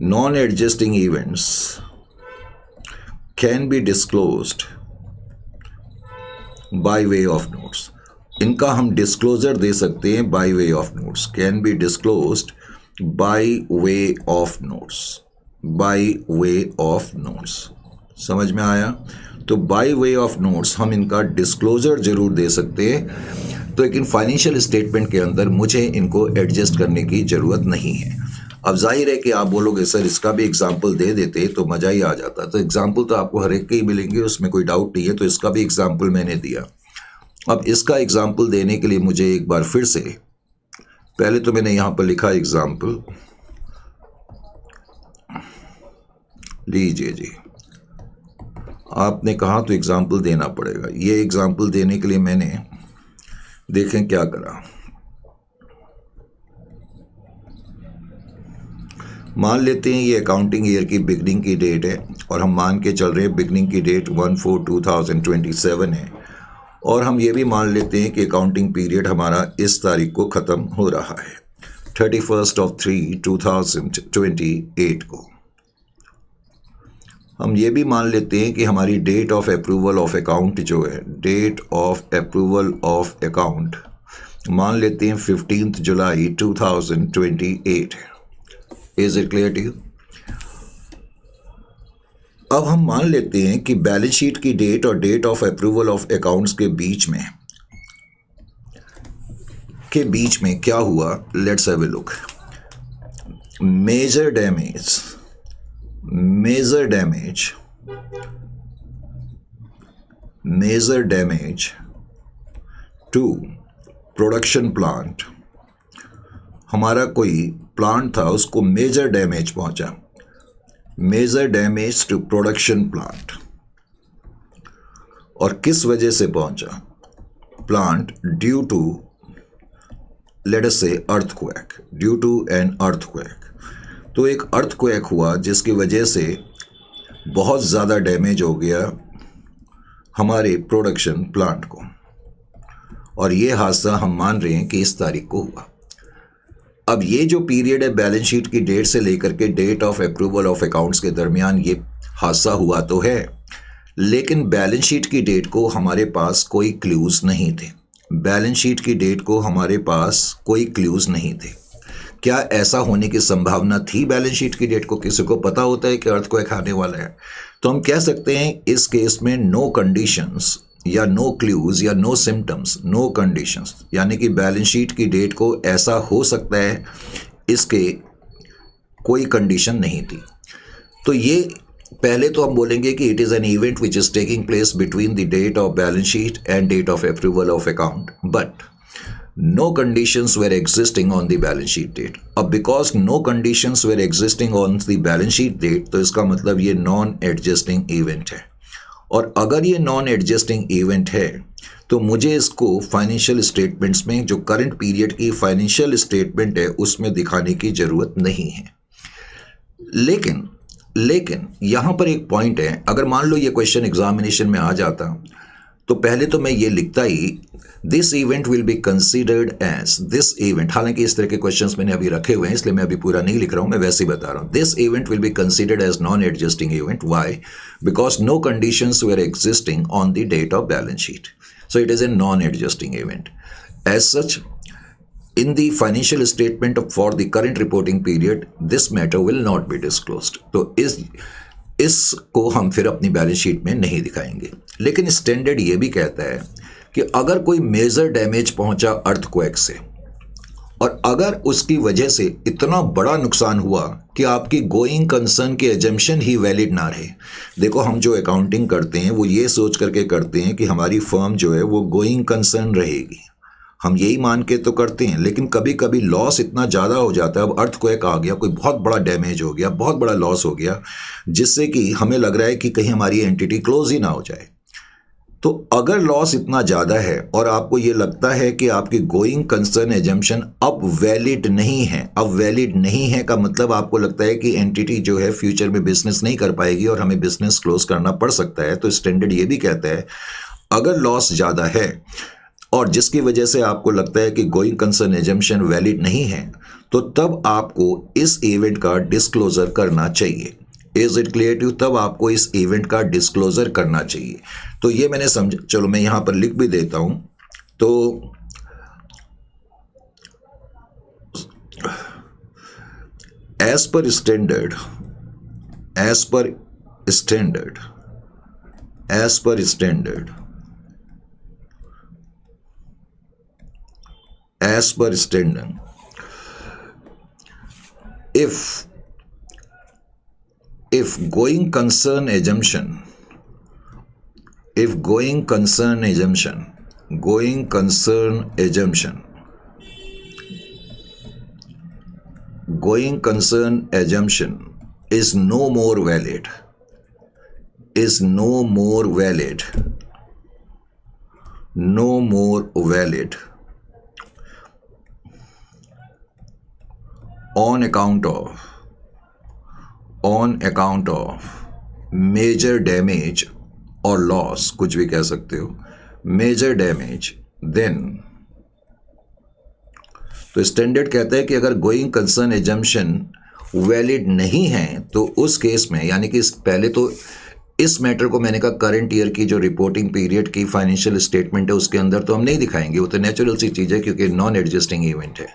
non-adjusting events can be disclosed by way of notes. इनका हम डिस्क्लोजर दे सकते हैं by way of notes, can be disclosed by way of notes, by way of notes. समझ में आया? तो by way of notes हम इनका डिस्क्लोजर जरूर दे सकते हैं, तो लेकिन फाइनेंशियल स्टेटमेंट के अंदर मुझे इनको एडजस्ट करने की ज़रूरत नहीं है। अब जाहिर है कि आप बोलोगे सर इसका भी एग्जाम्पल दे देते तो मज़ा ही आ जाता। तो एग्जाम्पल तो आपको हर एक के ही मिलेंगे, उसमें कोई डाउट नहीं है। तो इसका भी एग्जाम्पल मैंने दिया। अब इसका एग्जाम्पल देने के लिए मुझे एक बार फिर से, पहले तो मैंने यहाँ पर लिखा एग्जाम्पल, लीजिए जी, आपने कहा तो एग्जाम्पल देना पड़ेगा। ये एग्जाम्पल देने के लिए मैंने देखें क्या करा। मान लेते हैं ये अकाउंटिंग ईयर की बिगनिंग की डेट है और हम मान के चल रहे हैं बिगनिंग की डेट 1/4/2027 है, और हम ये भी मान लेते हैं कि अकाउंटिंग पीरियड हमारा इस तारीख को ख़त्म हो रहा है 31/3/2028 को। हम ये भी मान लेते हैं कि हमारी date of approval of account जो है, date of approval of account मान लेते हैं 15 जुलाई 2028 है। Is it clear to you? अब हम मान लेते हैं कि बैलेंस शीट की डेट और date of approval of accounts के बीच में क्या हुआ। Let's have a look. Major damage to production plant. हमारा कोई प्लांट था, उसको मेजर डैमेज पहुंचा, major damage to production plant. और किस वजह से पहुंचा? Plant due to let us से earthquake, due to an earthquake. तो एक अर्थक्वेक हुआ जिसकी वजह से बहुत ज़्यादा डैमेज हो गया हमारे प्रोडक्शन प्लांट को, और ये हादसा हम मान रहे हैं कि इस तारीख को हुआ। अब ये जो पीरियड है बैलेंस शीट की डेट से लेकर के date of approval of accounts के दरमियान ये हादसा हुआ तो है, लेकिन बैलेंस शीट की डेट को हमारे पास कोई क्लूज नहीं थे। बैलेंस शीट की डेट को हमारे पास कोई क्लूज नहीं थे। क्या ऐसा होने की संभावना थी? बैलेंस शीट की डेट को किसी को पता होता है कि अर्थक्वेक आने वाला है? तो हम कह सकते हैं इस केस में नो कंडीशंस या नो क्लूज या नो सिम्टम्स, नो कंडीशंस, यानी कि बैलेंस शीट की डेट को ऐसा हो सकता है इसके कोई कंडीशन नहीं थी। तो ये पहले तो हम बोलेंगे कि it is an event which is taking place between the date of balance sheet and date of approval of account, but no conditions were existing on the balance sheet date. अब because no conditions were existing on the balance sheet date, तो इसका मतलब ये non adjusting event है, और अगर ये non adjusting event है तो मुझे इसको फाइनेंशियल स्टेटमेंट्स में, जो करंट पीरियड की फाइनेंशियल स्टेटमेंट है उसमें दिखाने की ज़रूरत नहीं है। लेकिन यहाँ पर एक पॉइंट है, अगर मान लो ये क्वेश्चन एग्जामिनेशन में आ जाता तो पहले तो मैं ये लिखता ही this event will be considered as this event, हालांकि इस तरह के क्वेश्चंस मैंने अभी रखे हुए हैं इसलिए मैं अभी पूरा नहीं लिख रहा हूं, मैं वैसे ही बता रहा हूं। This event will be considered as non adjusting event, why? Because no conditions were existing on the date of balance sheet, so it is a non adjusting event. As such in the financial statement for the current reporting period this matter will not be disclosed, तो इसको हम फिर अपनी balance sheet में नहीं दिखाएंगे। लेकिन standard ये भी कहता है कि अगर कोई मेजर डैमेज पहुंचा अर्थक्वेक से और अगर उसकी वजह से इतना बड़ा नुकसान हुआ कि आपकी गोइंग कंसर्न की एजम्पशन ही वैलिड ना रहे। देखो, हम जो अकाउंटिंग करते हैं वो ये सोच करके करते हैं कि हमारी फर्म जो है वो गोइंग कंसर्न रहेगी, हम यही मान के तो करते हैं, लेकिन कभी कभी लॉस इतना ज़्यादा हो जाता है। अब अर्थक्वेक आ गया, कोई बहुत बड़ा डैमेज हो गया, बहुत बड़ा लॉस हो गया, जिससे कि हमें लग रहा है कि कहीं हमारी एंटिटी क्लोज ही ना हो जाए। तो अगर लॉस इतना ज़्यादा है और आपको ये लगता है कि आपकी गोइंग कंसर्न एजम्पशन अब वैलिड नहीं है, अब वैलिड नहीं है का मतलब आपको लगता है कि एंटिटी जो है फ्यूचर में बिजनेस नहीं कर पाएगी और हमें बिजनेस क्लोज करना पड़ सकता है, तो स्टैंडर्ड ये भी कहता है अगर लॉस ज़्यादा है और जिसकी वजह से आपको लगता है कि गोइंग कंसर्न एजम्पशन वैलिड नहीं है, तो तब आपको इस इवेंट का डिस्क्लोजर करना चाहिए। Is it clear to? तब आपको इस इवेंट का डिस्क्लोजर करना चाहिए। तो ये मैंने समझ, चलो मैं यहां पर लिख भी देता हूं। तो as per standard as per standard, if going concern assumption is no more valid on account of major damage or loss, कुछ भी कह सकते हो, major damage, then तो स्टैंडर्ड कहता है कि अगर गोइंग कंसर्न एजम्पशन वैलिड नहीं है तो उस केस में, यानी कि पहले तो इस मैटर को मैंने कहा करंट ईयर की जो रिपोर्टिंग पीरियड की फाइनेंशियल स्टेटमेंट है उसके अंदर तो हम नहीं दिखाएंगे, वो तो नेचुरल सी चीज़ है क्योंकि नॉन एडजस्टिंग इवेंट है।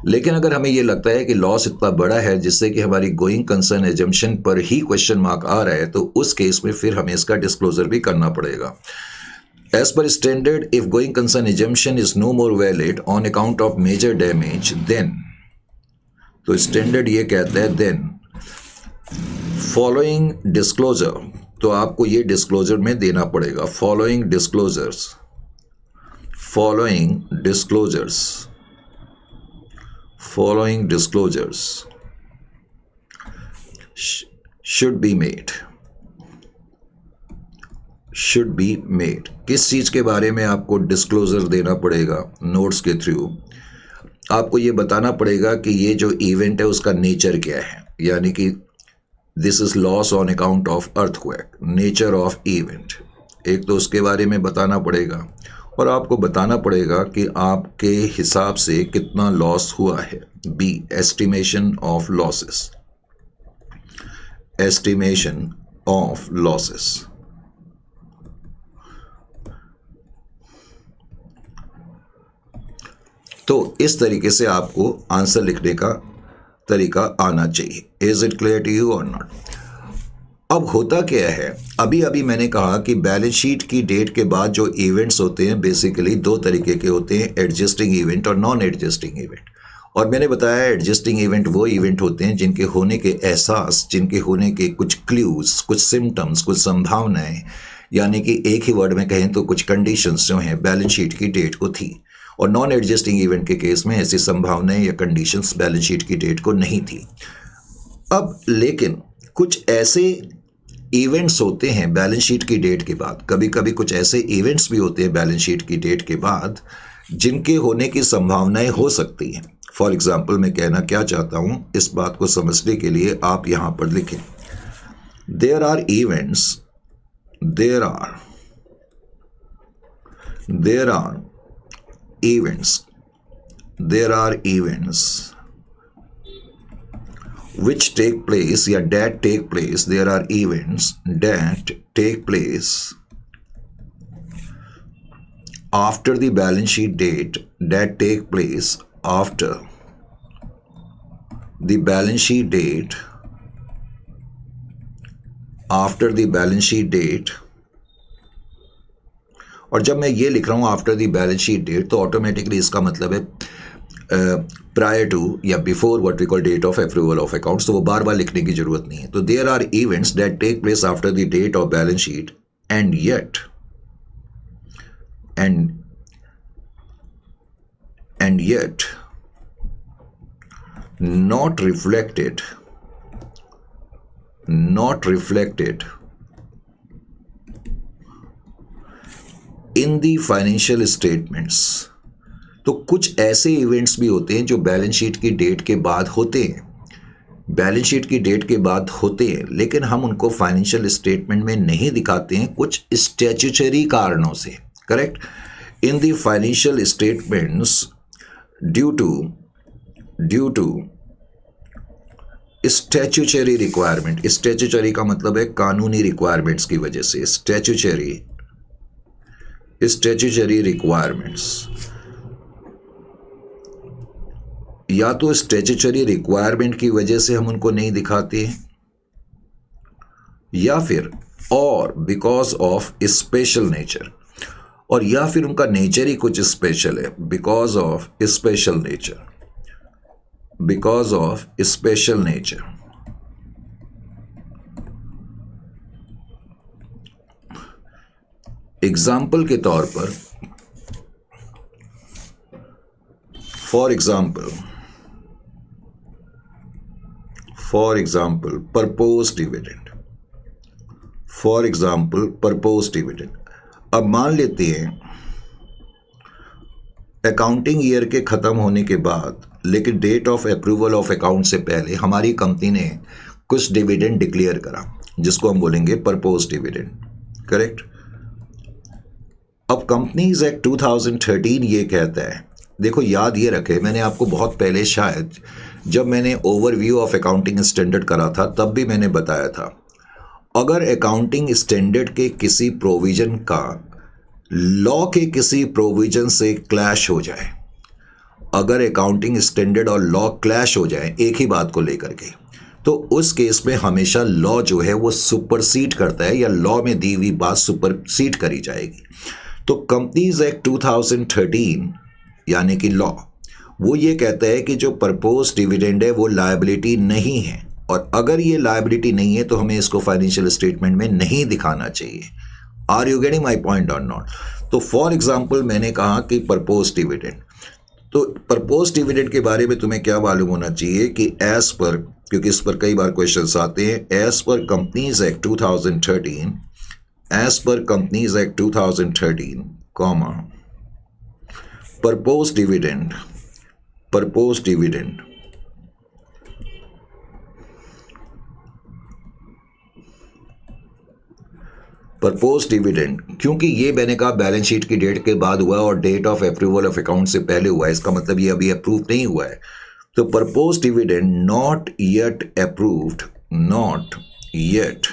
लेकिन अगर हमें ये लगता है कि लॉस इतना बड़ा है जिससे कि हमारी गोइंग कंसर्न एजम्पशन पर ही क्वेश्चन मार्क आ रहा है, तो उस केस में फिर हमें इसका डिस्क्लोजर भी करना पड़ेगा। As per standard, if going concern assumption is no more valid on account of major damage, then, तो standard ये कहता है then following disclosure, तो आपको ये डिस्क्लोजर में देना पड़ेगा। following disclosures should be made। किस चीज़ के बारे में आपको डिस्क्लोजर देना पड़ेगा? नोट्स के थ्रू आपको ये बताना पड़ेगा कि ये जो इवेंट है उसका नेचर क्या है, यानी कि this is loss on account of earthquake, nature of event, एक तो उसके बारे में बताना पड़ेगा और आपको बताना पड़ेगा कि आपके हिसाब से कितना लॉस हुआ है। B, estimation of losses. तो इस तरीके से आपको आंसर लिखने का तरीका आना चाहिए। Is it clear to you और नॉट? अब होता क्या है, अभी अभी मैंने कहा कि बैलेंस शीट की डेट के बाद जो इवेंट्स होते हैं बेसिकली दो तरीके के होते हैं, एडजस्टिंग इवेंट और नॉन एडजस्टिंग इवेंट। और मैंने बताया एडजस्टिंग इवेंट वो इवेंट होते हैं जिनके होने के एहसास, जिनके होने के कुछ क्लूज, कुछ सिम्टम्स, कुछ संभावनाएं, यानी कि एक ही वर्ड में कहें तो कुछ कंडीशंस जो हैं बैलेंस शीट की डेट को थी। और नॉन एडजस्टिंग इवेंट के केस में ऐसी संभावनाएं या कंडीशंस बैलेंस शीट की डेट को नहीं थी। अब लेकिन कुछ ऐसे इवेंट्स होते हैं बैलेंस शीट की डेट के बाद, कभी कभी कुछ ऐसे इवेंट्स भी होते हैं बैलेंस शीट की डेट के बाद जिनके होने की संभावनाएं हो सकती हैं। फॉर एग्जाम्पल मैं कहना क्या चाहता हूं, इस बात को समझने के लिए आप यहां पर लिखें, there are events, there are events, there are events which take place या that take place, there are events that take place after the balance sheet date, that take place after the balance sheet date, after the balance sheet date। और जब मैं ये लिख रहा हूँ after the balance sheet date तो automatically इसका मतलब है प्रायर टू या before what we call date of approval of accounts, तो वो बार बार लिखने की जरूरत नहीं है। तो there are events that take place after the date of balance sheet and yet not reflected in the financial statements. तो कुछ ऐसे इवेंट्स भी होते हैं जो बैलेंस शीट की डेट के बाद होते हैं, बैलेंस शीट की डेट के बाद होते हैं, लेकिन हम उनको फाइनेंशियल स्टेटमेंट में नहीं दिखाते हैं कुछ स्टैट्यूटरी कारणों से। Correct, in the financial statements due to statutory requirement. Statutory का मतलब है कानूनी रिक्वायरमेंट्स की वजह से, स्टैट्यूटरी रिक्वायरमेंट्स, या तो स्टैट्यूटरी रिक्वायरमेंट की वजह से हम उनको नहीं दिखाते या फिर और बिकॉज ऑफ स्पेशल नेचर, और या फिर उनका नेचर ही कुछ स्पेशल है, because of special nature, because of special nature. Example के तौर पर, for example propose dividend, for example propose dividend. अब मान लेते हैं अकाउंटिंग ईयर के ख़त्म होने के बाद, लेकिन date of approval of account से पहले हमारी कंपनी ने कुछ डिविडेंड डिक्लेयर करा जिसको हम बोलेंगे प्रपोज डिविडेंड। करेक्ट। अब कंपनीज एक्ट 2013 ये कहता है, देखो याद ये रखे, मैंने आपको बहुत पहले शायद जब मैंने ओवरव्यू ऑफ अकाउंटिंग स्टैंडर्ड करा था तब भी मैंने बताया था, अगर अकाउंटिंग स्टैंडर्ड के किसी प्रोविजन का लॉ के किसी प्रोविजन से क्लैश हो जाए, अगर अकाउंटिंग स्टैंडर्ड और लॉ क्लैश हो जाए एक ही बात को लेकर के, तो उस केस में हमेशा लॉ जो है वो सुपरसीड करता है या लॉ में दी हुई बात सुपरसीड करी जाएगी। तो कंपनीज एक्ट 2013 यानी कि लॉ वो ये कहता है कि जो प्रपोज डिविडेंड है वो लायबिलिटी नहीं है, और अगर ये लायबिलिटी नहीं है तो हमें इसको फाइनेंशियल स्टेटमेंट में नहीं दिखाना चाहिए। Are you getting my point और नॉट? तो फॉर एग्जाम्पल मैंने कहा कि प्रपोज डिविडेंड, तो प्रपोज डिविडेंड के बारे में तुम्हें क्या मालूम होना चाहिए कि एज पर, क्योंकि इस पर कई बार क्वेश्चंस आते हैं, as per companies act 2013, as per companies act 2013 comma propose dividend, propose dividend propose dividend, क्योंकि ये मैंने कहा बैलेंस शीट की डेट के बाद हुआ और date of approval of account से पहले हुआ है, इसका मतलब ये अभी अप्रूव नहीं हुआ है। तो propose dividend not yet approved, not yet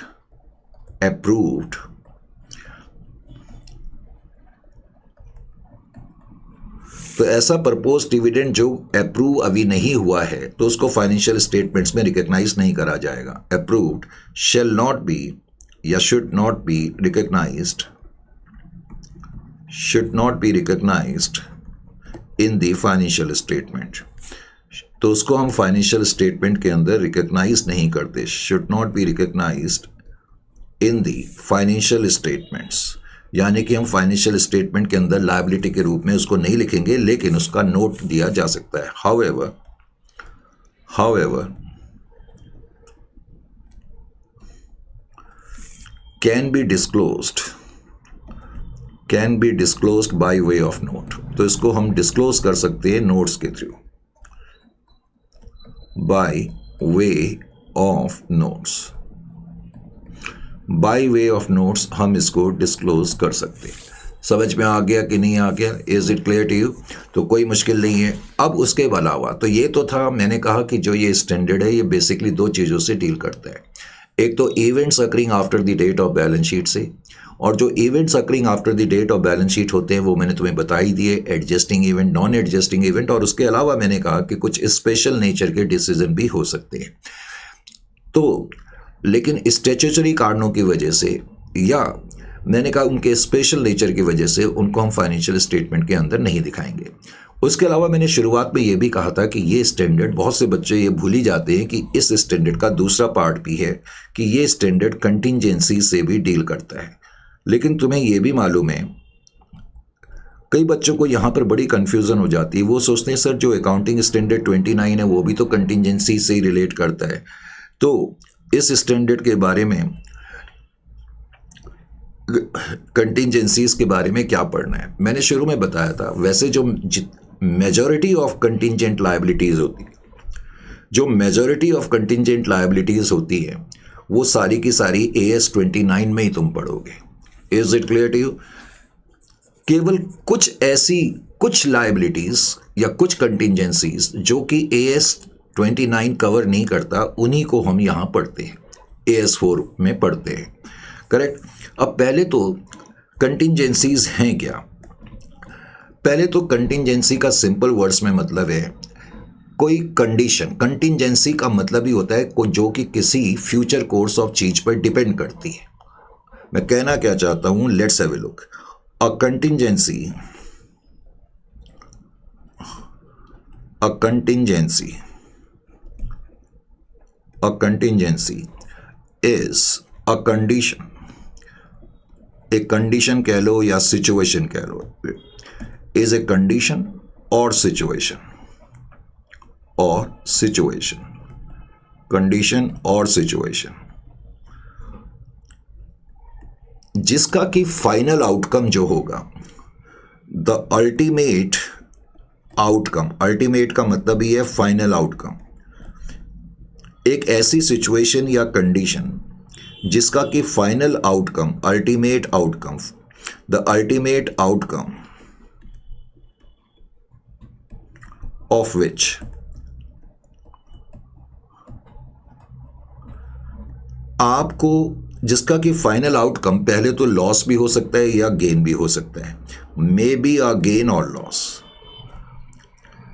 तो ऐसा प्रपोज डिविडेंड जो अप्रूव अभी नहीं हुआ है तो उसको फाइनेंशियल स्टेटमेंट्स में रिकॉग्नाइज नहीं करा जाएगा। अप्रूव्ड शैल नॉट बी या should not be recognised, should not be recognised in the financial statement. तो उसको हम फाइनेंशियल स्टेटमेंट के अंदर रिकॉग्नाइज नहीं करते। Should not be recognised in the financial statements, यानी कि हम फाइनेंशियल स्टेटमेंट के अंदर लायबिलिटी के रूप में उसको नहीं लिखेंगे, लेकिन उसका नोट दिया जा सकता है। However can be disclosed by way of note. तो इसको हम डिस्क्लोज कर सकते हैं नोट्स के through, by way of notes. By way of notes हम इसको डिस्क्लोज कर सकते हैं। समझ में आ गया कि नहीं आ गया? Is it clear to you? तो कोई मुश्किल नहीं है। अब उसके अलावा तो ये तो था, मैंने कहा कि जो ये स्टैंडर्ड है ये बेसिकली दो चीज़ों से डील करता है। एक तो events occurring after the date of balance sheet से, और जो events occurring after the date of balance sheet होते हैं वो मैंने तुम्हें बता ही दिए, adjusting event, non adjusting event, और उसके अलावा मैंने कहा कि कुछ स्पेशल नेचर के डिसीजन भी हो सकते हैं। तो लेकिन स्टैट्यूटरी कारणों की वजह से या मैंने कहा उनके स्पेशल नेचर की वजह से उनको हम फाइनेंशियल स्टेटमेंट के अंदर नहीं दिखाएंगे। उसके अलावा मैंने शुरुआत में ये भी कहा था कि ये स्टैंडर्ड, बहुत से बच्चे ये भूल ही जाते हैं कि इस स्टैंडर्ड का दूसरा पार्ट भी है कि ये स्टैंडर्ड कंटिंजेंसी से भी डील करता है। लेकिन तुम्हें ये भी मालूम है, कई बच्चों को यहाँ पर बड़ी कन्फ्यूज़न हो जाती है। वो सोचते हैं सर जो अकाउंटिंग स्टैंडर्ड 29 है वो भी तो कंटिंजेंसी से ही रिलेट करता है। तो इस स्टैंडर्ड के बारे में, कंटिंजेंसीज के बारे में क्या पढ़ना है, मैंने शुरू में बताया था। वैसे जो मेजॉरिटी ऑफ कंटिंजेंट लायबिलिटीज़ होती है, जो मेजॉरिटी ऑफ कंटिंजेंट लायबिलिटीज़ होती है वो सारी की सारी AS 29 में ही तुम पढ़ोगे। Is it clear to you? केवल कुछ लायबिलिटीज़ या कुछ कंटिंजेंसीज जो कि AS 29 कवर नहीं करता, उन्हीं को हम यहाँ पढ़ते हैं, AS 4 में पढ़ते हैं। करेक्ट। अब पहले तो कंटिंजेंसीज हैं क्या? पहले तो कंटिंजेंसी का सिंपल वर्ड्स में मतलब है कोई कंडीशन। कंटिंजेंसी का मतलब ही होता है जो कि किसी फ्यूचर कोर्स ऑफ चीज पर डिपेंड करती है। मैं कहना क्या चाहता हूं, let's have a look. A contingency is a condition. एक कंडीशन कह लो या सिचुएशन कह लो, इज ए कंडीशन और सिचुएशन, कंडीशन और सिचुएशन जिसका कि फाइनल आउटकम जो होगा, द अल्टीमेट आउटकम, अल्टीमेट का मतलब ही है फाइनल आउटकम, एक ऐसी सिचुएशन या कंडीशन जिसका कि final outcome, ultimate outcome, the ultimate outcome of which आपको, जिसका कि फाइनल आउटकम पहले तो लॉस भी हो सकता है या गेन भी हो सकता है, मे बी अ गेन और loss,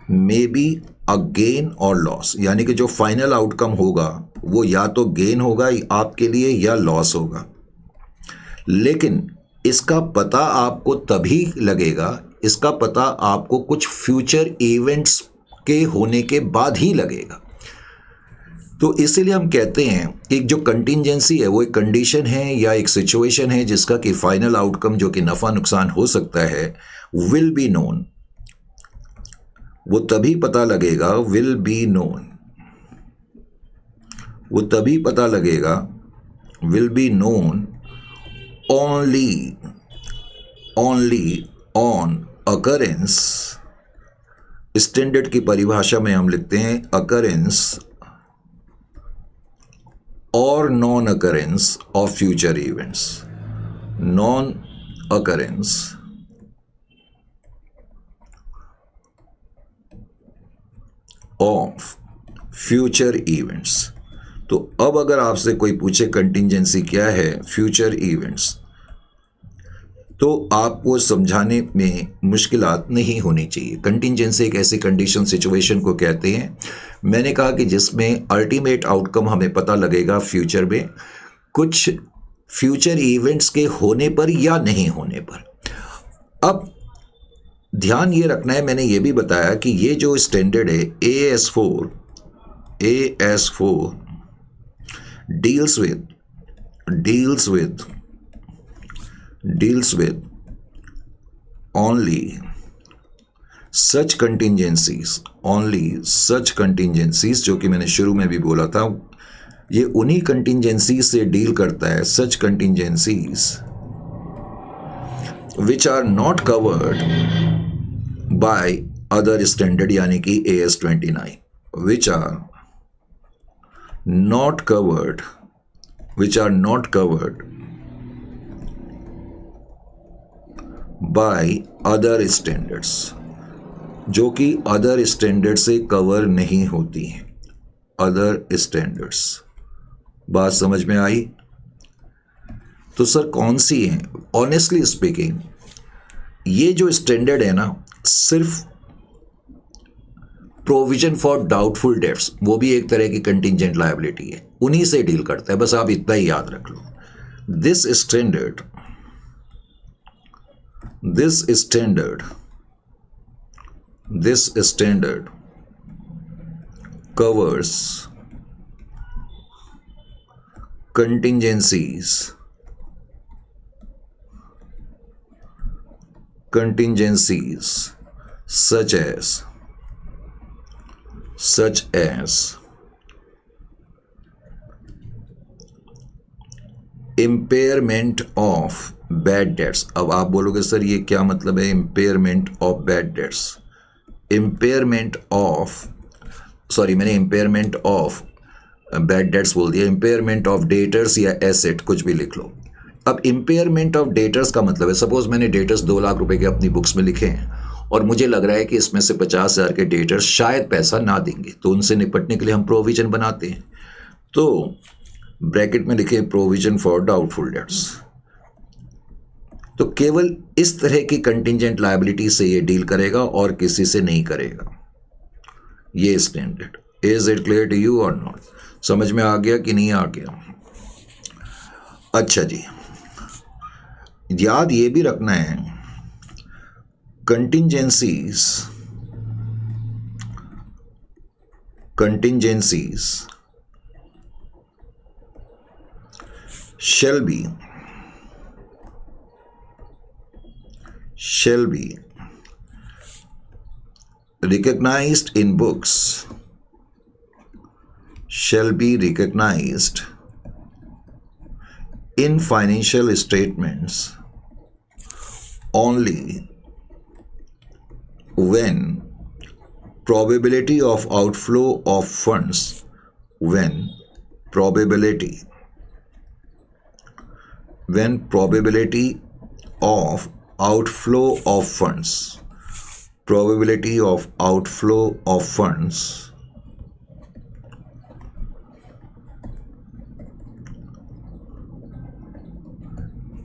may be a gain और लॉस, यानी कि जो फाइनल आउटकम होगा वो या तो गेन होगा आपके लिए या लॉस होगा। लेकिन इसका पता आपको तभी लगेगा, इसका पता आपको कुछ फ्यूचर इवेंट्स के होने के बाद ही लगेगा। तो इसीलिए हम कहते हैं कि जो कंटिंजेंसी है वो एक कंडीशन है या एक सिचुएशन है जिसका कि फाइनल आउटकम जो कि नफ़ा नुकसान हो सकता है, विल बी नोन, वो तभी पता लगेगा, विल बी नोन, वो तभी पता लगेगा, will be known only on occurrence. Standard की परिभाषा में हम लिखते हैं अकरेंस और non occurrence of future events, non occurrence of future events. तो अब अगर आपसे कोई पूछे कंटिंजेंसी क्या है, फ्यूचर इवेंट्स, तो आपको समझाने में मुश्किलात नहीं होनी चाहिए। कंटिंजेंसी एक ऐसी कंडीशन सिचुएशन को कहते हैं, मैंने कहा कि जिसमें अल्टीमेट आउटकम हमें पता लगेगा फ्यूचर में, कुछ फ्यूचर इवेंट्स के होने पर या नहीं होने पर। अब ध्यान ये रखना है, मैंने ये भी बताया कि ये जो स्टैंडर्ड है AS4 deals with only such contingencies, जो कि मैंने शुरू में भी बोला था, ये उन्हीं कंटिंजेंसीज से डील करता है, such contingencies which are not covered by other standard, यानी कि AS29, which are not covered by other standards, जो कि अदर स्टैंडर्ड से कवर नहीं होती हैं। अदर स्टैंडर्ड्स, बात समझ में आई? तो सर कौन सी हैं? ऑनेस्टली स्पीकिंग, ये जो स्टैंडर्ड है ना, सिर्फ प्रोविजन फॉर डाउटफुल डेट्स, वो भी एक तरह की कंटिंजेंट लायबिलिटी है, उन्हीं से डील करता है। बस आप इतना ही याद रख लो, this standard covers contingencies such as impairment of bad debts। अब आप बोलोगे सर ये क्या मतलब है impairment of bad debts? impairment of bad debts बोल दिया, impairment of debtors या asset, कुछ भी लिख लो। अब impairment of debtors का मतलब है, सपोज मैंने डेटर्स 2 लाख रुपए के अपनी बुक्स में लिखे हैं और मुझे लग रहा है कि इसमें से 50,000 के डेटर्स शायद पैसा ना देंगे, तो उनसे निपटने के लिए हम प्रोविजन बनाते हैं। तो ब्रैकेट में लिखे प्रोविजन फॉर डाउटफुल डेट्स। तो केवल इस तरह की कंटिंजेंट लायबिलिटी से ये डील करेगा और किसी से नहीं करेगा, ये standard. Is it clear to you और नॉट? समझ में आ गया कि नहीं आ गया? अच्छा जी, याद ये भी रखना है, contingencies shall be recognized in books, shall be recognized in financial statements only when probability of outflow of funds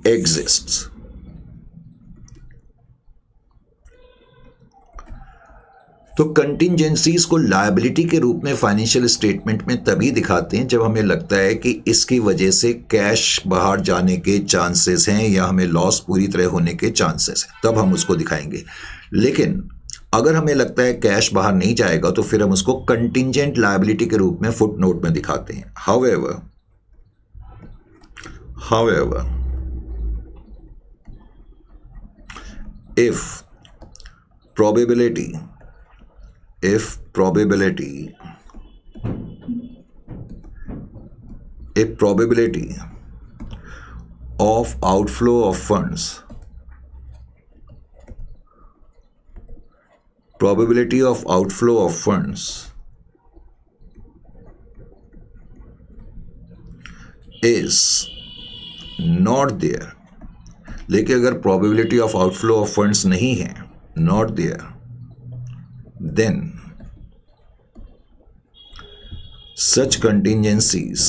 exists। तो कंटिंजेंसीज को लायबिलिटी के रूप में फाइनेंशियल स्टेटमेंट में तभी दिखाते हैं जब हमें लगता है कि इसकी वजह से कैश बाहर जाने के चांसेस हैं या हमें लॉस पूरी तरह होने के चांसेस हैं, तब हम उसको दिखाएंगे। लेकिन अगर हमें लगता है कैश बाहर नहीं जाएगा तो फिर हम उसको कंटिंजेंट लायबिलिटी के रूप में फुट नोट में दिखाते हैं। However, if probability of outflow of funds is not there, लेकिन अगर probability of outflow of funds नहीं है, not there, then such contingencies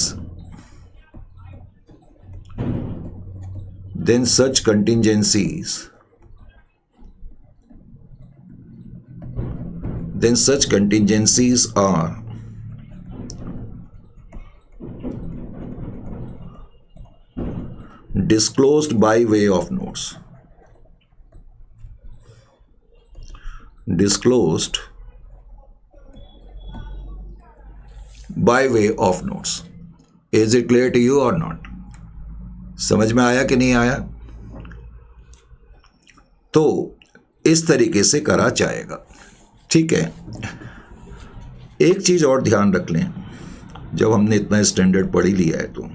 then such contingencies are disclosed by way of notes. Disclosed by way of notes. Is it clear to you or not? समझ में आया कि नहीं आया? तो इस तरीके से करा जाएगा, ठीक है। एक चीज और ध्यान रख लें, जब हमने इतना स्टैंडर्ड पढ़ ही लिया है तो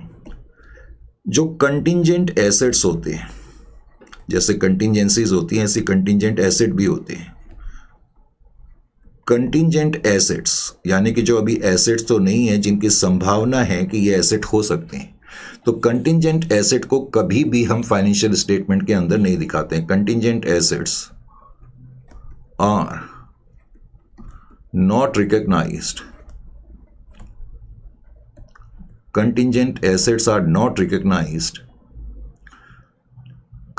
जो कंटिंजेंट एसेट्स होते हैं, जैसे कंटिंजेंसीज होती हैं ऐसे कंटिंजेंट एसेट भी होते हैं। कंटिंजेंट एसेट्स यानी कि जो अभी एसेट्स तो नहीं है, जिनकी संभावना है कि ये एसेट हो सकते हैं, तो कंटिंजेंट एसेट को कभी भी हम फाइनेंशियल स्टेटमेंट के अंदर नहीं दिखाते हैं। Contingent assets are not recognised. Contingent assets are not recognized.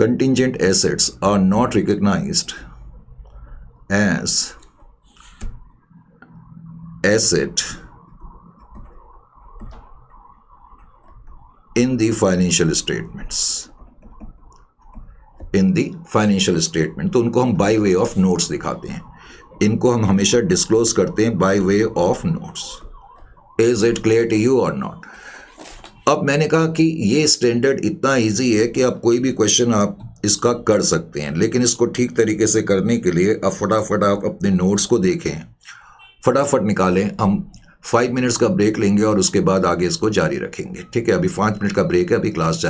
Contingent assets are not recognized as asset in the financial statements. In the financial statement, तो उनको हम by way of notes दिखाते हैं। इनको हम हमेशा डिस्क्लोज करते हैं by way of notes. Is it clear to you or not? अब मैंने कहा कि ये स्टैंडर्ड इतना इजी है कि आप कोई भी क्वेश्चन आप इसका कर सकते हैं, लेकिन इसको ठीक तरीके से करने के लिए अब फटाफट आप अपने नोट्स को देखें, फटाफट निकालें। हम 5 मिनट्स का ब्रेक लेंगे और उसके बाद आगे इसको जारी रखेंगे, ठीक है। अभी 5 मिनट का ब्रेक है, अभी क्लास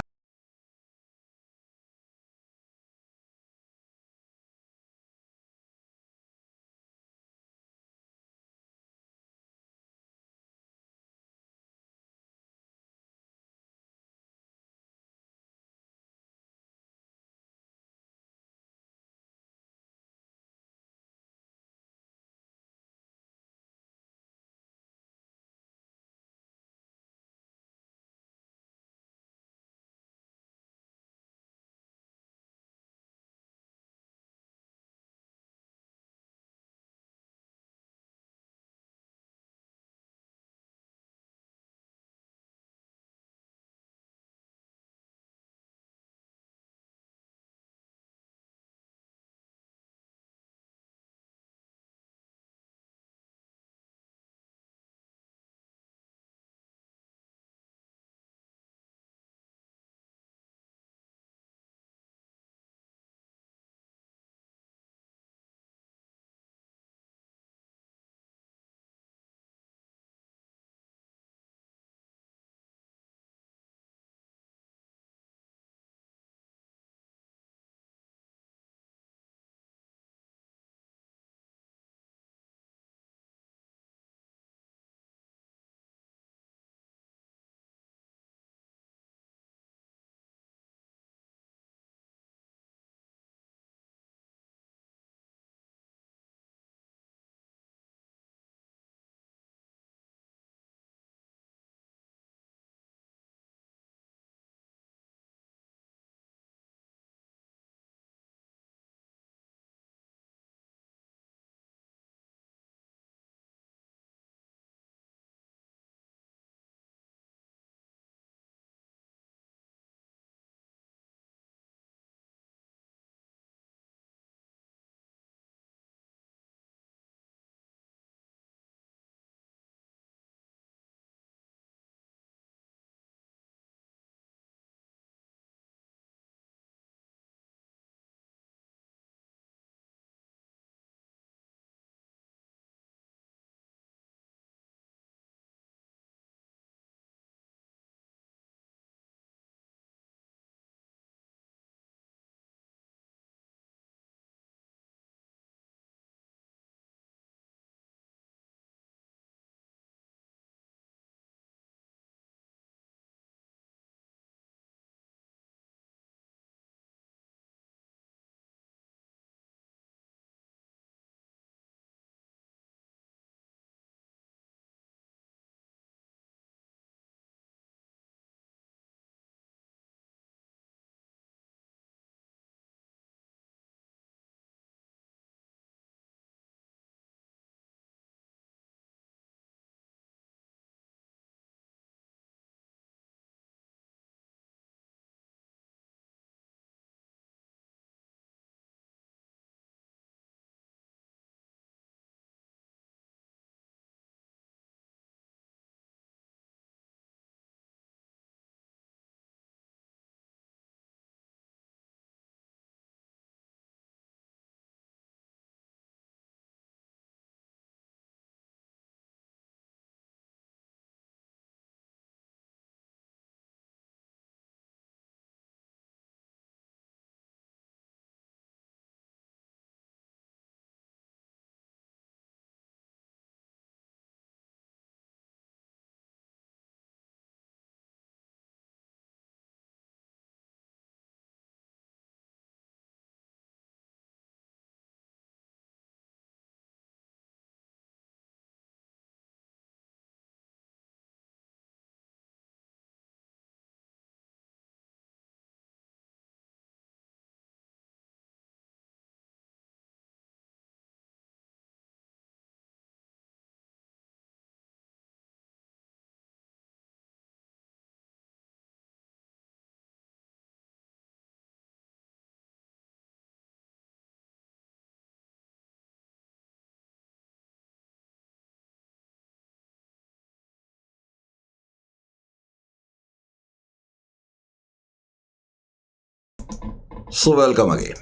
सो वेलकम अगेन।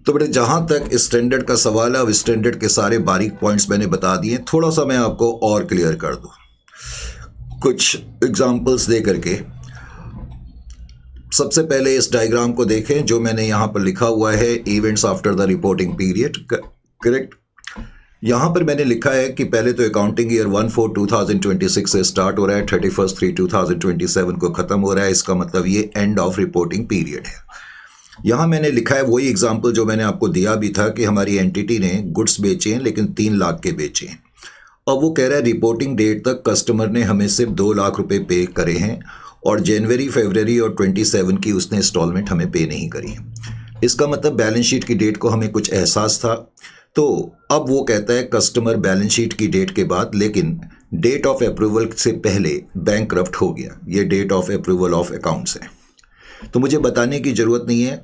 तो बेटे जहां तक स्टैंडर्ड का सवाल है, अब स्टैंडर्ड के सारे बारीक पॉइंट्स मैंने बता दिए, थोड़ा सा मैं आपको और क्लियर कर दूं कुछ एग्जांपल्स दे करके। सबसे पहले इस डायग्राम को देखें जो मैंने यहां पर लिखा हुआ है, events after the reporting period. Correct. यहां पर मैंने लिखा है कि पहले तो अकाउंटिंग ईयर 1/4/2026 से स्टार्ट हो रहा है, 31/3/2027 को खत्म हो रहा है। इसका मतलब ये एंड ऑफ रिपोर्टिंग पीरियड है। यहां मैंने लिखा है वही एग्जाम्पल जो मैंने आपको दिया भी था कि हमारी एंटिटी ने गुड्स बेचे हैं लेकिन 3 लाख के बेचे हैं। अब वो कह रहा है रिपोर्टिंग डेट तक कस्टमर ने हमें सिर्फ 2 लाख रुपए पे करे हैं और जनवरी, फरवरी और 27 की उसने इंस्टॉलमेंट हमें पे नहीं करी। इसका मतलब बैलेंस शीट की डेट को हमें कुछ एहसास था। तो अब वो कहता है कस्टमर बैलेंस शीट की डेट के बाद लेकिन डेट ऑफ अप्रूवल से पहले बैंकरप्ट हो गया। ये date of approval of accounts है। तो मुझे बताने की ज़रूरत नहीं है,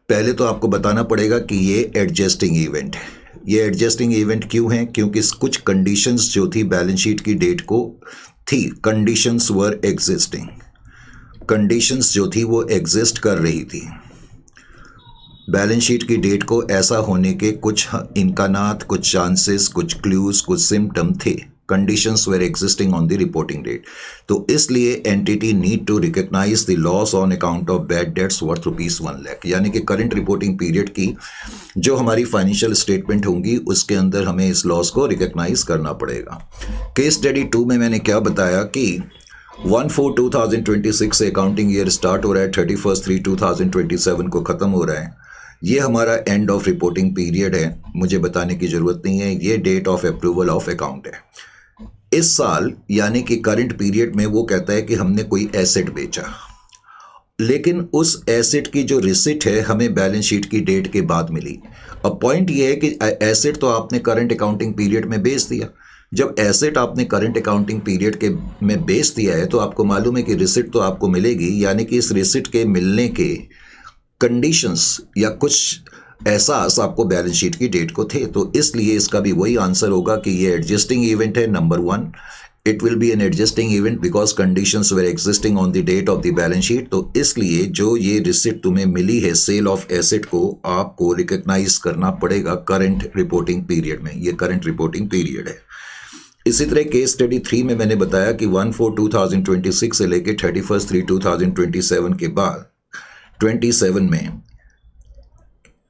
पहले तो आपको बताना पड़ेगा कि ये एडजस्टिंग इवेंट है। ये एडजस्टिंग इवेंट क्यों है? क्योंकि कुछ कंडीशंस जो थी बैलेंस शीट की डेट को थी, कंडीशंस वर एग्जिस्टिंग। कंडीशंस जो थी वो एग्जिस्ट कर रही थी। बैलेंस शीट की डेट को ऐसा होने के कुछ इम्कानात, कुछ चांसेस, कुछ क्लूज, कुछ सिम्टम थे। Conditions were existing on the reporting date. तो इसलिए entity need to recognise the loss on account of bad debts worth ₹1 lakh. यानी कि करंट रिपोर्टिंग पीरियड की जो हमारी फाइनेंशियल स्टेटमेंट होंगी उसके अंदर हमें इस लॉस को रिकग्नाइज करना पड़ेगा। केस स्टडी 2 में मैंने क्या बताया कि 1/4/2026 से अकाउंटिंग ईयर स्टार्ट हो रहा है, 31/3/2027 को ख़त्म हो रहा है। ये हमारा एंड ऑफ रिपोर्टिंग पीरियड है, मुझे बताने की ज़रूरत नहीं है। ये date of approval of account है। इस साल यानी कि करंट पीरियड में वो कहता है कि हमने कोई एसेट बेचा, लेकिन उस एसेट की जो रिसिट है हमें बैलेंस शीट की डेट के बाद मिली। अब पॉइंट ये है कि एसेट तो आपने करंट अकाउंटिंग पीरियड में बेच दिया। जब एसेट आपने करंट अकाउंटिंग पीरियड के में बेच दिया है तो आपको मालूम है कि रिसिट तो आपको मिलेगी, यानी कि इस रिसिट के मिलने के कंडीशंस या कुछ एहसास आपको बैलेंस शीट की डेट को थे। तो इसलिए इसका भी वही आंसर होगा कि ये एडजस्टिंग इवेंट है। Number 1, it will be an adjusting event because conditions were existing on the date of the balance sheet. तो इसलिए जो ये रिसिट तुम्हें मिली है सेल ऑफ एसेट को आपको रिकग्नाइज करना पड़ेगा करंट रिपोर्टिंग पीरियड में। ये करंट रिपोर्टिंग पीरियड है। इसी तरह केस स्टडी 3 में मैंने बताया कि 1/4/2026 से लेकर 31/3/2027 के बाद 27 में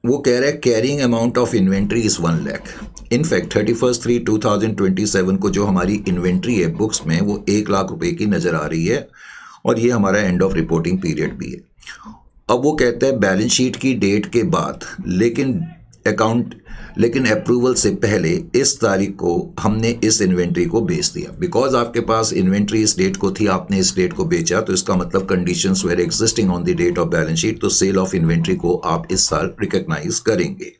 वो कह रहा है carrying amount of inventory is 1 lakh. In fact 31/3/2027 को जो हमारी इन्वेंट्री है बुक्स में वो 1 लाख रुपए की नज़र आ रही है और ये हमारा एंड ऑफ रिपोर्टिंग पीरियड भी है। अब वो कहता है बैलेंस शीट की डेट के बाद लेकिन अप्रूवल से पहले इस तारीख को हमने इस इन्वेंट्री को बेच दिया। बिकॉज आपके पास इन्वेंट्री इस डेट को थी, आपने इस डेट को बेचा, तो इसका मतलब conditions were existing on the date of balance sheet. तो सेल ऑफ इन्वेंट्री को आप इस साल रिकग्नाइज करेंगे।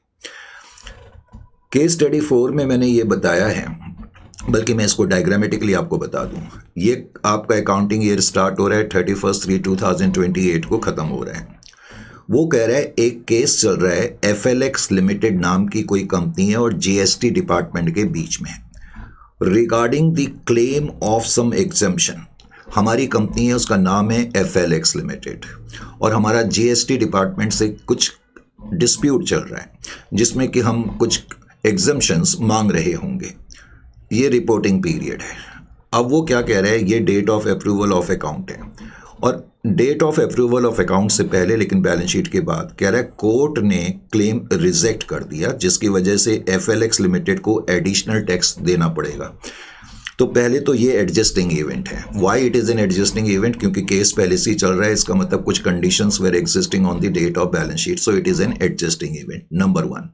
केस स्टडी 4 में मैंने ये बताया है, बल्कि मैं इसको डायग्रामेटिकली आपको बता दूं। ये आपका अकाउंटिंग ईयर स्टार्ट हो रहा है, 31/3/2028 को ख़त्म हो रहा है। वो कह रहा है एक केस चल रहा है FLX लिमिटेड नाम की कोई कंपनी है और GST डिपार्टमेंट के बीच में regarding the claim of some exemption. हमारी कंपनी है, उसका नाम है FLX लिमिटेड और हमारा GST डिपार्टमेंट से कुछ डिस्प्यूट चल रहा है जिसमें कि हम कुछ एग्जम्पशंस मांग रहे होंगे। ये रिपोर्टिंग पीरियड है। अब वो क्या कह रहा है, ये date of approval of account है और date of approval of account से पहले लेकिन बैलेंस शीट के बाद कह रहा है कोर्ट ने क्लेम रिजेक्ट कर दिया, जिसकी वजह से FLX लिमिटेड को एडिशनल टैक्स देना पड़ेगा। तो पहले तो ये एडजस्टिंग इवेंट है। Why it is an adjusting event? क्योंकि केस पहले से ही चल रहा है, इसका मतलब कुछ conditions were existing on the date of balance sheet, so it is an adjusting event. Number 1,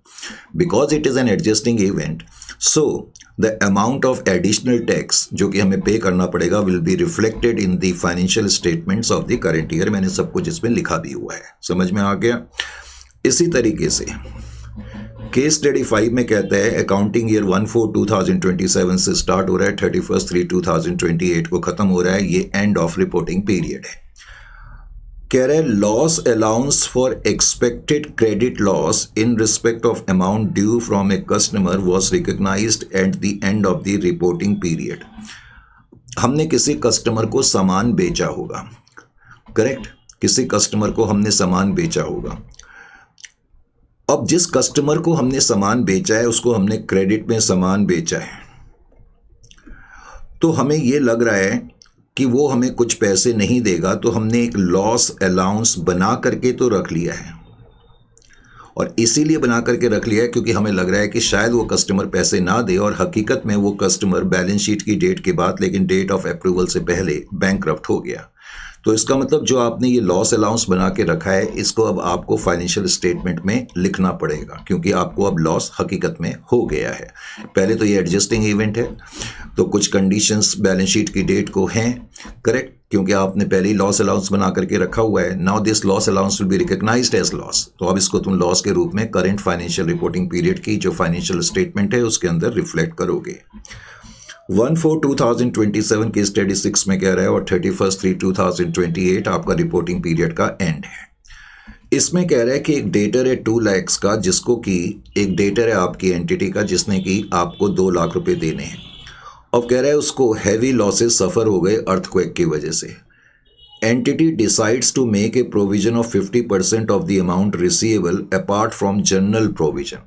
because it is an adjusting event, so the amount of additional tax जो कि हमें पे करना पड़ेगा will be reflected in the financial statements of the current year. मैंने सब कुछ इसमें लिखा भी हुआ है, समझ में आ गया। इसी तरीके से केस स्टडी 5 में कहता है अकाउंटिंग ईयर 1/4/2027 से स्टार्ट हो रहा है, 31/3/2028 को खत्म हो रहा है। ये एंड ऑफ रिपोर्टिंग पीरियड है। कह रहा है loss allowance for expected credit loss in respect of amount due from a customer was recognised at the end of the reporting period. हमने किसी कस्टमर को सामान बेचा होगा, करेक्ट, किसी कस्टमर को हमने सामान बेचा होगा। अब जिस कस्टमर को हमने सामान बेचा है उसको हमने क्रेडिट में सामान बेचा है, तो हमें ये लग रहा है कि वो हमें कुछ पैसे नहीं देगा, तो हमने एक लॉस अलाउंस बना करके तो रख लिया है। और इसीलिए बना करके रख लिया है क्योंकि हमें लग रहा है कि शायद वो कस्टमर पैसे ना दे, और हकीकत में वो कस्टमर बैलेंस शीट की डेट के बाद लेकिन डेट ऑफ अप्रूवल से पहले बैंकक्रप्ट हो गया। तो इसका मतलब जो आपने ये लॉस अलाउंस बना के रखा है इसको अब आपको फाइनेंशियल स्टेटमेंट में लिखना पड़ेगा, क्योंकि आपको अब लॉस हकीकत में हो गया है। पहले तो ये एडजस्टिंग इवेंट है, तो कुछ कंडीशंस बैलेंस शीट की डेट को हैं करेक्ट, क्योंकि आपने पहले ही लॉस अलाउंस बना करके रखा हुआ है। Now this loss allowance will be recognised as loss, तो अब इसको तुम लॉस के रूप में करंट फाइनेंशियल रिपोर्टिंग पीरियड की जो फाइनेंशियल स्टेटमेंट है उसके अंदर रिफ्लेक्ट करोगे। 1/4/2027 की स्टडी 6 में कह रहा है और 31/3/2028 आपका रिपोर्टिंग पीरियड का एंड है। इसमें कह रहा है कि एक डेटर है 2 लाख का, जिसको कि एक डेटर है आपकी एंटिटी का जिसने कि आपको 2 लाख रुपए देने हैं। अब कह रहा है उसको हैवी लॉसेस सफ़र हो गए अर्थक्वेक की वजह से। Entity decides to make a provision of 50% of the amount receivable apart from general provision.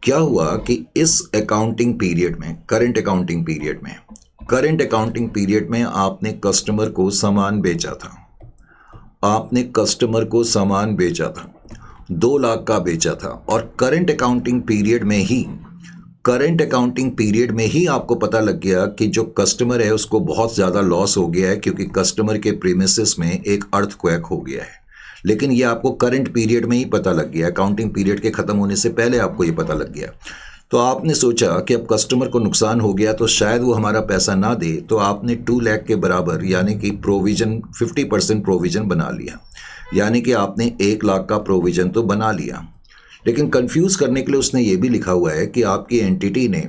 क्या हुआ कि इस अकाउंटिंग पीरियड में, करंट अकाउंटिंग पीरियड में आपने कस्टमर को सामान बेचा था, 2 लाख का बेचा था, और करंट अकाउंटिंग पीरियड में ही आपको पता लग गया कि जो कस्टमर है उसको बहुत ज़्यादा लॉस हो गया है क्योंकि कस्टमर के प्रीमिसेस में एक अर्थक्वेक हो गया है। लेकिन ये आपको करंट पीरियड में ही पता लग गया, अकाउंटिंग पीरियड के ख़त्म होने से पहले आपको ये पता लग गया। तो आपने सोचा कि अब कस्टमर को नुकसान हो गया तो शायद वो हमारा पैसा ना दे, तो आपने 2 लाख के बराबर यानी कि प्रोविज़न 50% प्रोविज़न बना लिया, यानी कि आपने 1 लाख का प्रोविज़न तो बना लिया। लेकिन कंफ्यूज करने के लिए उसने ये भी लिखा हुआ है कि आपकी एंटिटी ने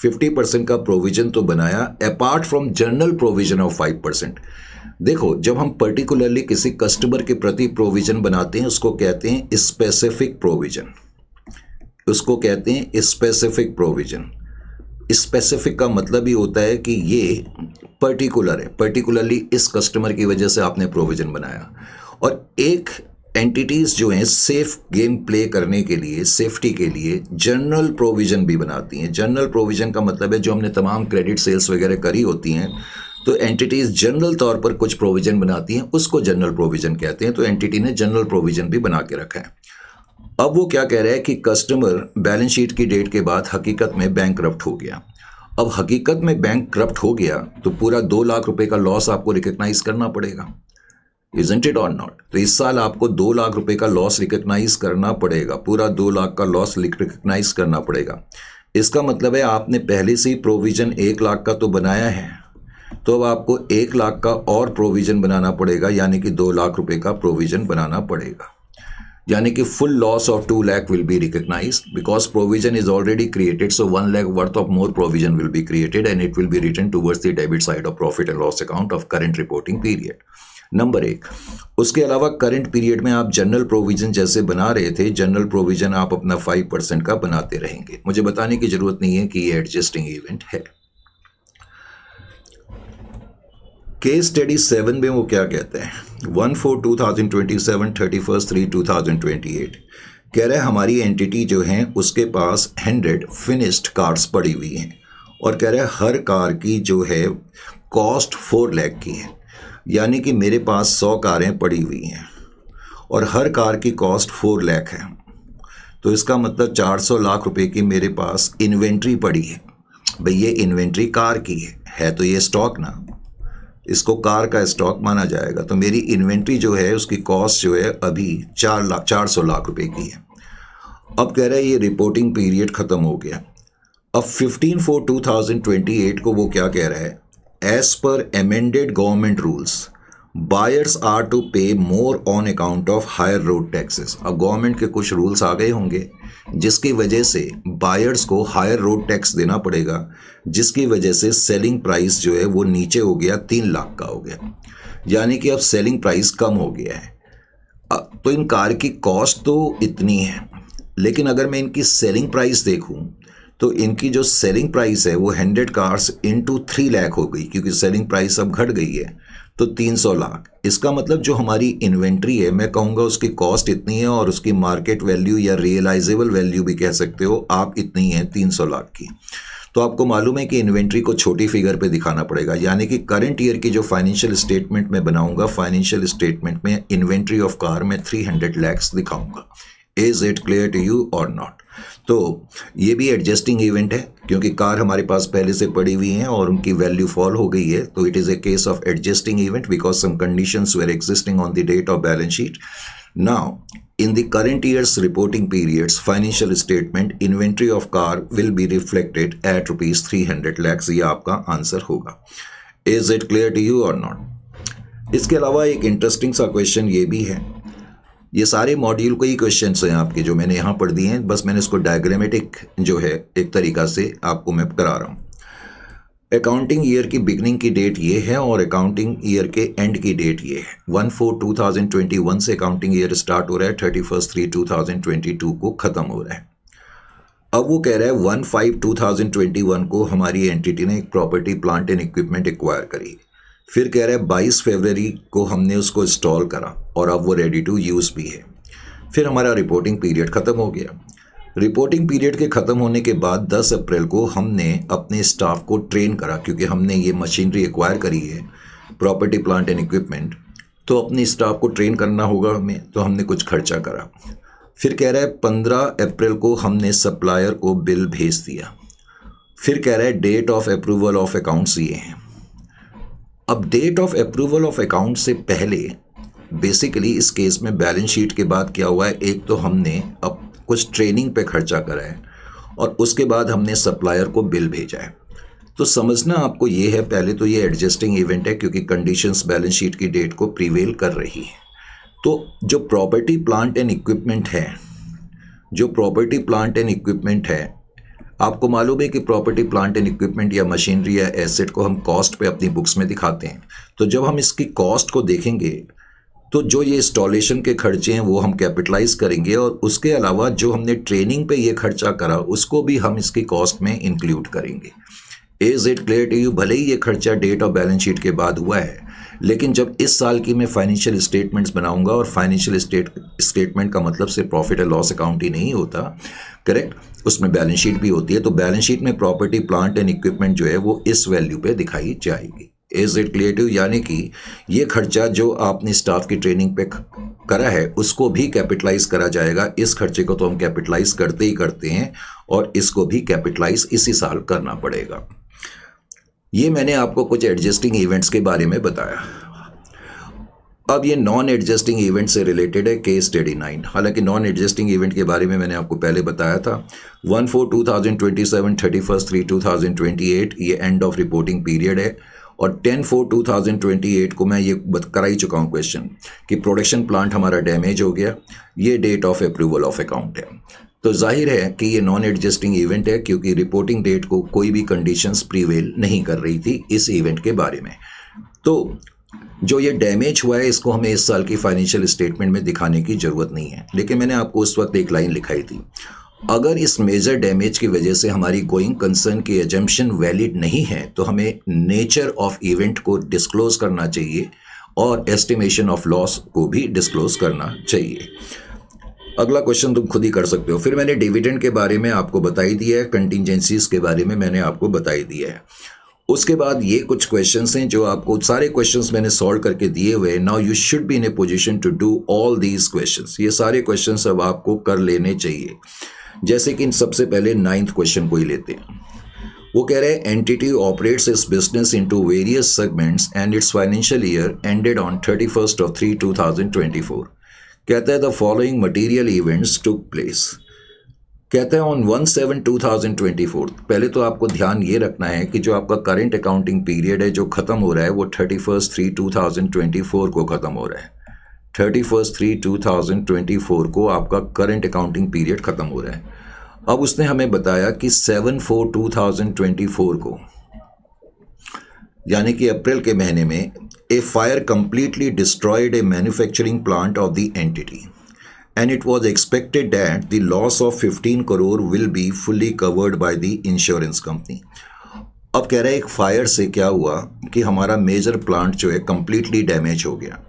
50% का प्रोविज़न तो बनाया apart from general provision of 5%। देखो, जब हम पर्टिकुलरली किसी कस्टमर के प्रति प्रोविज़न बनाते हैं उसको कहते हैं स्पेसिफिक प्रोविज़न। स्पेसिफिक का मतलब ही होता है कि ये पर्टिकुलर है, पर्टिकुलरली इस कस्टमर की वजह से आपने प्रोविज़न बनाया। और एक एंटिटीज़ जो हैं सेफ गेम प्ले करने के लिए, सेफ्टी के लिए जनरल प्रोविज़न भी बनाती हैं। जनरल प्रोविज़न का मतलब है जो हमने तमाम क्रेडिट सेल्स वगैरह करी होती हैं, तो एंटिटीज़ जनरल तौर पर कुछ प्रोविज़न बनाती हैं, उसको जनरल प्रोविज़न कहते हैं। तो एंटिटी ने जनरल प्रोविज़न भी बना के रखा है। अब वो क्या कह रहा है कि कस्टमर बैलेंस शीट की डेट के बाद हकीकत में बैंकक्रप्ट हो गया। अब हकीकत में बैंकक्रप्ट हो गया तो पूरा 2 लाख रुपए का लॉस आपको रिकग्नाइज करना पड़ेगा, इजंट इट और नॉट? तो इस साल आपको 2 लाख रुपए का लॉस रिकग्नाइज करना पड़ेगा, पूरा 2 लाख का लॉस रिकग्नाइज करना पड़ेगा। इसका मतलब है आपने पहले से ही प्रोविज़न 1 लाख का तो बनाया है, तो अब आपको 1 लाख का और प्रोविज़न बनाना पड़ेगा, यानी कि 2 लाख रुपए का प्रोविज़न बनाना पड़ेगा। यानी कि full loss of 2 lakh will be recognized because provision is already created, so 1 lakh worth of more provision will be created and it will be written towards the debit side of profit and loss account of current reporting period. Number 1। उसके अलावा current period में आप general provision जैसे बना रहे थे, general provision आप अपना 5% का बनाते रहेंगे। मुझे बताने की जरूरत नहीं है कि ये एडजस्टिंग इवेंट है। केस स्टडी 7 में वो क्या कहते हैं, 1/4/2027 31/3/2028 कह रहा है हमारी एंटिटी जो है उसके पास 100 फिनिश्ड कार्स पड़ी हुई हैं, और कह रहा है हर कार की जो है कॉस्ट 4 लाख की है, यानी कि मेरे पास 100 कारें पड़ी हुई हैं और हर कार की कॉस्ट 4 लाख है। तो इसका मतलब 400 लाख रुपए की मेरे पास इन्वेंट्री पड़ी है। भाई ये इन्वेंट्री कार की है तो ये स्टॉक ना, इसको कार का स्टॉक माना जाएगा। तो मेरी इन्वेंट्री जो है उसकी कॉस्ट जो है अभी 400 लाख रुपए की है। अब कह रहा है ये रिपोर्टिंग पीरियड ख़त्म हो गया। अब 15/4/2028 को वो क्या कह रहा है, as per amended government rules buyers are to pay more on account of higher road taxes. अब गवर्नमेंट के कुछ रूल्स आ गए होंगे जिसकी वजह से बायर्स को हायर रोड टैक्स देना पड़ेगा, जिसकी वजह से सेलिंग प्राइस जो है वो नीचे हो गया, 3 लाख का हो गया, यानी कि अब सेलिंग प्राइस कम हो गया है। तो इन कार की कॉस्ट तो इतनी है, लेकिन अगर मैं इनकी सेलिंग प्राइस देखूं तो इनकी जो सेलिंग प्राइस है वो 100 कार्स इंटू 3 लाख हो गई, क्योंकि सेलिंग प्राइस अब घट गई है। तो 300 लाख। इसका मतलब जो हमारी इन्वेंट्री है, मैं कहूँगा उसकी कॉस्ट इतनी है और उसकी मार्केट वैल्यू या रियलाइजेबल वैल्यू भी कह सकते हो आप, इतनी है 300 लाख की। तो आपको मालूम है कि इन्वेंट्री को छोटी फिगर पे दिखाना पड़ेगा, यानी कि करंट ईयर की जो फाइनेंशियल स्टेटमेंट में बनाऊंगा, फाइनेंशियल स्टेटमेंट में इन्वेंट्री ऑफ कार में 300 लैक्स दिखाऊंगा। Is it clear to you और नॉट? तो ये भी एडजस्टिंग इवेंट है, क्योंकि कार हमारे पास पहले से पड़ी हुई हैं और उनकी वैल्यू फॉल हो गई है, तो it is a case of adjusting event because some conditions were existing on the date of balance sheet. Now in the current year's reporting period's financial statement, inventory of car will be reflected at rupees 300 lakhs। ये आपका answer होगा। Is it clear to you or not? इसके अलावा एक interesting सा question ये भी है, ये सारे मॉड्यूल के ही क्वेश्चंस हैं आपके जो मैंने यहाँ पढ़ दिए हैं, बस मैंने इसको डायग्रामेटिक जो है एक तरीका से आपको मैं करा रहा हूँ। अकाउंटिंग ईयर की बिगनिंग की डेट ये है और अकाउंटिंग ईयर के एंड की डेट ये है। 1/4/2021 से अकाउंटिंग ईयर स्टार्ट हो रहा है, 31/3/2022 को ख़त्म हो रहा है। अब वो कह रहा है 1/5/2021 को हमारी एंटिटी ने एक property plant and equipment acquire करी। फिर कह रहा है 22 फरवरी को हमने उसको इंस्टॉल करा और अब वो रेडी टू यूज़ भी है। फिर हमारा रिपोर्टिंग पीरियड ख़त्म हो गया। रिपोर्टिंग पीरियड के ख़त्म होने के बाद 10 अप्रैल को हमने अपने स्टाफ को ट्रेन करा, क्योंकि हमने ये मशीनरी एक्वायर करी है, प्रॉपर्टी प्लांट एंड इक्विपमेंट, तो अपने स्टाफ को ट्रेन करना होगा हमें, तो हमने कुछ खर्चा करा। फिर कह रहा है 15 अप्रैल को हमने सप्लायर को बिल भेज दिया। फिर कह रहा है date of approval of accounts ये है। अब date of approval of account से पहले बेसिकली इस केस में बैलेंस शीट के बाद क्या हुआ है, एक तो हमने अब कुछ ट्रेनिंग पे खर्चा करा है और उसके बाद हमने सप्लायर को बिल भेजा है। तो समझना आपको ये है, पहले तो ये एडजस्टिंग इवेंट है क्योंकि कंडीशंस बैलेंस शीट की डेट को प्रीवेल कर रही है। तो जो प्रॉपर्टी प्लांट एंड इक्विपमेंट है, आपको मालूम है कि प्रॉपर्टी प्लांट एंड इक्विपमेंट या मशीनरी या एसेट को हम कॉस्ट पे अपनी बुक्स में दिखाते हैं। तो जब हम इसकी कॉस्ट को देखेंगे तो जो ये इंस्टॉलेशन के खर्चे हैं वो हम कैपिटलाइज करेंगे और उसके अलावा जो हमने ट्रेनिंग पे ये खर्चा करा उसको भी हम इसकी कॉस्ट में इंक्लूड करेंगे। Is it clear to you? भले ही ये खर्चा डेट ऑफ बैलेंस शीट के बाद हुआ है, लेकिन जब इस साल की मैं फाइनेंशियल स्टेटमेंट्स बनाऊंगा, और फाइनेंशियल स्टेटमेंट का मतलब सिर्फ प्रॉफिट एंड लॉस अकाउंट ही नहीं होता, करेक्ट, उसमें बैलेंस शीट भी होती है। तो बैलेंस शीट में प्रॉपर्टी प्लांट एंड इक्विपमेंट जो है वो इस वैल्यू पे दिखाई जाएगी। Is it clear to? यानी कि ये खर्चा जो आपने स्टाफ की ट्रेनिंग पे करा है उसको भी कैपिटलाइज करा जाएगा। इस खर्चे को तो हम कैपिटलाइज करते ही करते हैं और इसको भी कैपिटलाइज इसी साल करना पड़ेगा। ये मैंने आपको कुछ एडजस्टिंग इवेंट्स के बारे में बताया। अब ये नॉन एडजस्टिंग इवेंट से रिलेटेड है केस स्टडी 9। हालांकि नॉन एडजस्टिंग इवेंट के बारे में मैंने आपको पहले बताया था। 1/4/2027 31/3/2028 ये एंड ऑफ रिपोर्टिंग पीरियड है और 10/4/2028 को मैं ये करा ही चुका हूँ क्वेश्चन कि प्रोडक्शन प्लांट हमारा डैमेज हो गया, ये date of approval of account है। तो जाहिर है कि ये नॉन एडजस्टिंग इवेंट है क्योंकि रिपोर्टिंग डेट को कोई भी कंडीशंस प्रीवेल नहीं कर रही थी इस इवेंट के बारे में। तो जो ये डैमेज हुआ है इसको हमें इस साल की फाइनेंशियल स्टेटमेंट में दिखाने की ज़रूरत नहीं है, लेकिन मैंने आपको उस वक्त एक लाइन लिखाई थी, अगर इस मेजर डैमेज की वजह से हमारी गोइंग कंसर्न की एजम्पशन वैलिड नहीं है तो हमें नेचर ऑफ इवेंट को डिस्क्लोज करना चाहिए और एस्टिमेशन ऑफ लॉस को भी डिस्क्लोज करना चाहिए। अगला क्वेश्चन तुम खुद ही कर सकते हो। फिर मैंने डिविडेंड के बारे में आपको बताई दिया है, कंटिजेंसीज के बारे में मैंने आपको बताई दिया है। उसके बाद ये कुछ क्वेश्चंस हैं जो आपको, सारे क्वेश्चंस मैंने सॉल्व करके दिए हुए। Now you should be in a position to do all these questions. ये सारे क्वेश्चंस अब आपको कर लेने चाहिए। जैसे कि सबसे पहले 9th क्वेश्चन को ही लेते हैं। वो कह रहे हैं entity operates it's business into various segments and it's financial year ended on 31/3/2024। कहता है the following material events took place. कहता है ऑन 1/7/2024। पहले तो आपको ध्यान ये रखना है कि जो आपका करंट अकाउंटिंग पीरियड है जो ख़त्म हो रहा है वो 31/3/2024 को ख़त्म हो रहा है। 31/3/2024 को आपका करंट अकाउंटिंग पीरियड ख़त्म हो रहा है। अब उसने हमें बताया कि 7/4/2024 को, यानी कि अप्रैल के महीने में, a fire completely destroyed a manufacturing plant of the entity and it was expected that the loss of 15 crore will be fully covered by the insurance company. अब कह रहा है एक फायर से क्या हुआ कि हमारा मेजर प्लांट जो है कंप्लीटली डैमेज हो गया।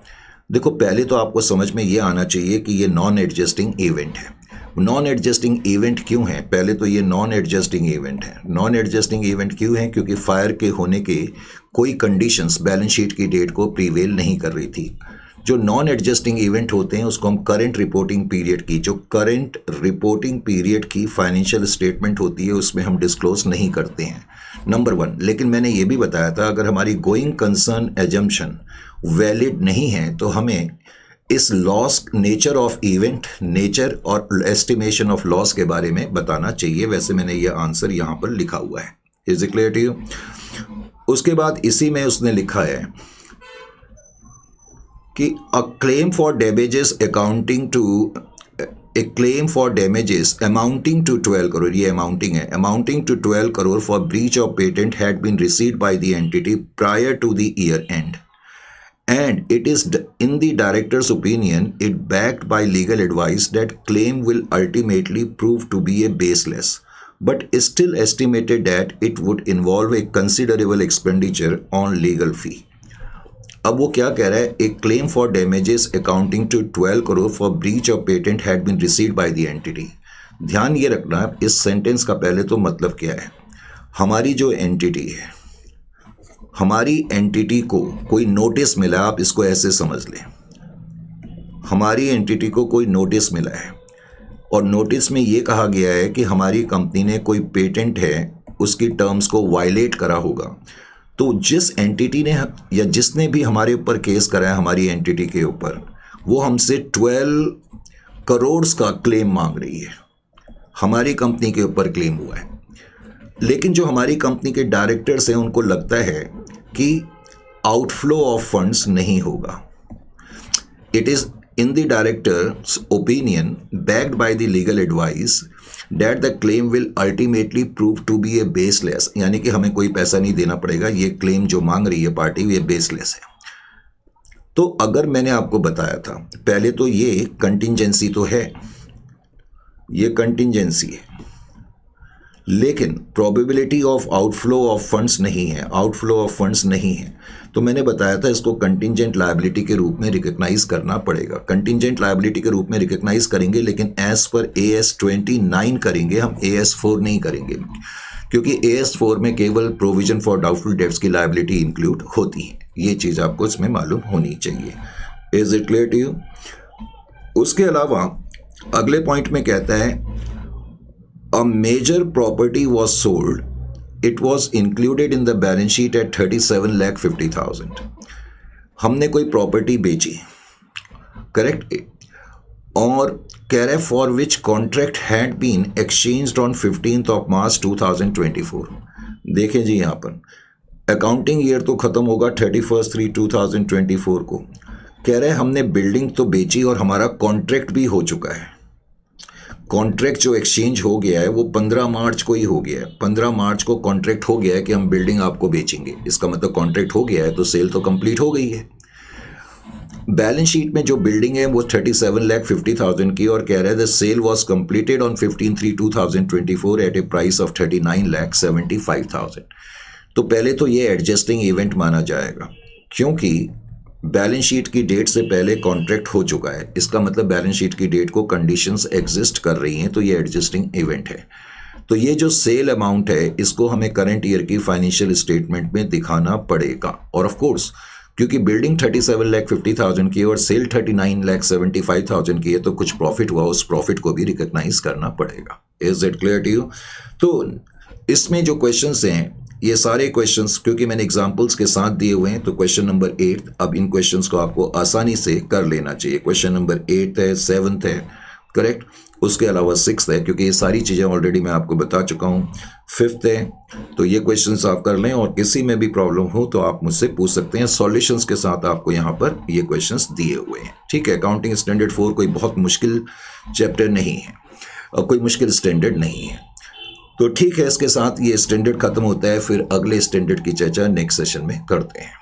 देखो पहले तो आपको समझ में ये आना चाहिए कि ये नॉन एडजस्टिंग इवेंट है। नॉन एडजस्टिंग इवेंट क्यों है? पहले तो ये नॉन एडजस्टिंग इवेंट है। नॉन एडजस्टिंग इवेंट क्यों है? क्योंकि फायर के होने के कोई कंडीशंस बैलेंस शीट की डेट को प्रीवेल नहीं कर रही थी। जो नॉन एडजस्टिंग इवेंट होते हैं उसको हम करंट रिपोर्टिंग पीरियड की, जो करंट रिपोर्टिंग पीरियड की फाइनेंशियल स्टेटमेंट होती है उसमें हम डिस्क्लोज नहीं करते हैं, नंबर 1। लेकिन मैंने ये भी बताया था अगर हमारी गोइंग कंसर्न एजम्पशन वैलिड नहीं है तो हमें इस loss, nature of event, nature और एस्टिमेशन ऑफ लॉस के बारे में बताना चाहिए। वैसे मैंने ये आंसर यहाँ पर लिखा हुआ है। Is it clear to you? उसके बाद इसी में उसने लिखा है कि a claim for damages accounting to a claim for damages amounting to 12 crore, ये अमाउंटिंग है, amounting to 12 crore for breach of patent had been received by the entity prior to the year end and it is in the director's opinion it backed by legal advice that claim will ultimately prove to be a baseless but still estimated that it would involve a considerable expenditure on legal fee। अब वो क्या कह रहा है? एक claim for damages accounting to 12 crore for breach of patent had been received by the entity. ध्यान ये रखना इस सेंटेंस का पहले तो मतलब क्या है। हमारी जो एंटिटी है, हमारी एंटिटी को कोई नोटिस मिला, आप इसको ऐसे समझ लें, हमारी एंटिटी को कोई नोटिस मिला है और नोटिस में ये कहा गया है कि हमारी कंपनी ने कोई पेटेंट है उसकी टर्म्स को वायलेट करा होगा। तो जिस एंटिटी ने या जिसने भी हमारे ऊपर केस करा है हमारी एंटिटी के ऊपर, वो हमसे 12 करोड़ का क्लेम मांग रही है। हमारी कंपनी के ऊपर क्लेम हुआ है, लेकिन जो हमारी कंपनी के डायरेक्टर्स हैं उनको लगता है कि आउटफ्लो ऑफ फंड्स नहीं होगा। It is in the directors opinion backed by the legal advice that the claim will ultimately prove to be a baseless, यानी कि हमें कोई पैसा नहीं देना पड़ेगा, ये क्लेम जो मांग रही है पार्टी ये बेसलेस है। तो अगर मैंने आपको बताया था पहले तो ये कंटिंजेंसी तो है, ये कंटिंजेंसी है, लेकिन probability of outflow of funds नहीं है, आउटफ्लो ऑफ फंड्स नहीं है। तो मैंने बताया था इसको कंटिंजेंट लायबिलिटी के रूप में रिकग्नाइज करना पड़ेगा। कंटिंजेंट लायबिलिटी के रूप में रिकग्नाइज करेंगे लेकिन एज पर AS 29 करेंगे, हम AS 4 नहीं करेंगे, क्योंकि AS 4 में केवल प्रोविजन फॉर डाउटफुल डेट्स की लायबिलिटी इंक्लूड होती है। ये चीज़ आपको इसमें मालूम होनी चाहिए। Is it clear to you? उसके अलावा अगले पॉइंट में कहता है a major property was sold, it was included in the balance sheet at 37,50,000। हमने कोई प्रॉपर्टी बेची, करेक्ट, और कह रहे for which contract had been exchanged on 15th of March 2024। देखें जी यहाँ पर अकाउंटिंग ईयर तो ख़त्म होगा 31/3/2024 को। कह रहे हमने बिल्डिंग तो बेची और हमारा कॉन्ट्रैक्ट भी हो चुका है। कॉन्ट्रैक्ट जो एक्सचेंज हो गया है वो 15 मार्च को ही हो गया है। 15 मार्च को कॉन्ट्रैक्ट हो गया है कि हम बिल्डिंग आपको बेचेंगे, इसका मतलब कॉन्ट्रैक्ट हो गया है तो सेल तो कंप्लीट हो गई है। बैलेंस शीट में जो बिल्डिंग है वो 37,50,000 की और कह रहे हैं the sale was completed on 15/3/2024 at a price of 39,75,000। तो पहले तो ये एडजस्टिंग इवेंट माना जाएगा क्योंकि बैलेंस शीट की डेट से पहले कॉन्ट्रैक्ट हो चुका है, इसका मतलब बैलेंस शीट की डेट को कंडीशंस एग्जिस्ट कर रही हैं, तो ये एडजस्टिंग इवेंट है। तो ये जो सेल अमाउंट है इसको हमें करंट ईयर की फाइनेंशियल स्टेटमेंट में दिखाना पड़ेगा। और ऑफ कोर्स क्योंकि बिल्डिंग 37,50,000 की और सेल 39,75,000 की है तो कुछ प्रॉफिट हुआ, उस प्रॉफिट को भी रिकग्नाइज करना पड़ेगा। Is it clear to you? तो इसमें जो क्वेश्चंस हैं ये सारे क्वेश्चंस क्योंकि मैंने एग्जांपल्स के साथ दिए हुए हैं, तो क्वेश्चन नंबर 8, अब इन क्वेश्चंस को आपको आसानी से कर लेना चाहिए। क्वेश्चन नंबर 8 है, 7th है, करेक्ट, उसके अलावा 6th है क्योंकि ये सारी चीज़ें ऑलरेडी मैं आपको बता चुका हूँ। 5th है, तो ये क्वेश्चंस आप कर लें और किसी में भी प्रॉब्लम हो तो आप मुझसे पूछ सकते हैं। सॉल्यूशंस के साथ आपको यहाँ पर ये क्वेश्चंस दिए हुए हैं, ठीक है। अकाउंटिंग स्टैंडर्ड 4 कोई बहुत मुश्किल चैप्टर नहीं है और कोई मुश्किल स्टैंडर्ड नहीं है। तो ठीक है, इसके साथ ये स्टैंडर्ड खत्म होता है, फिर अगले स्टैंडर्ड की चर्चा नेक्स्ट सेशन में करते हैं।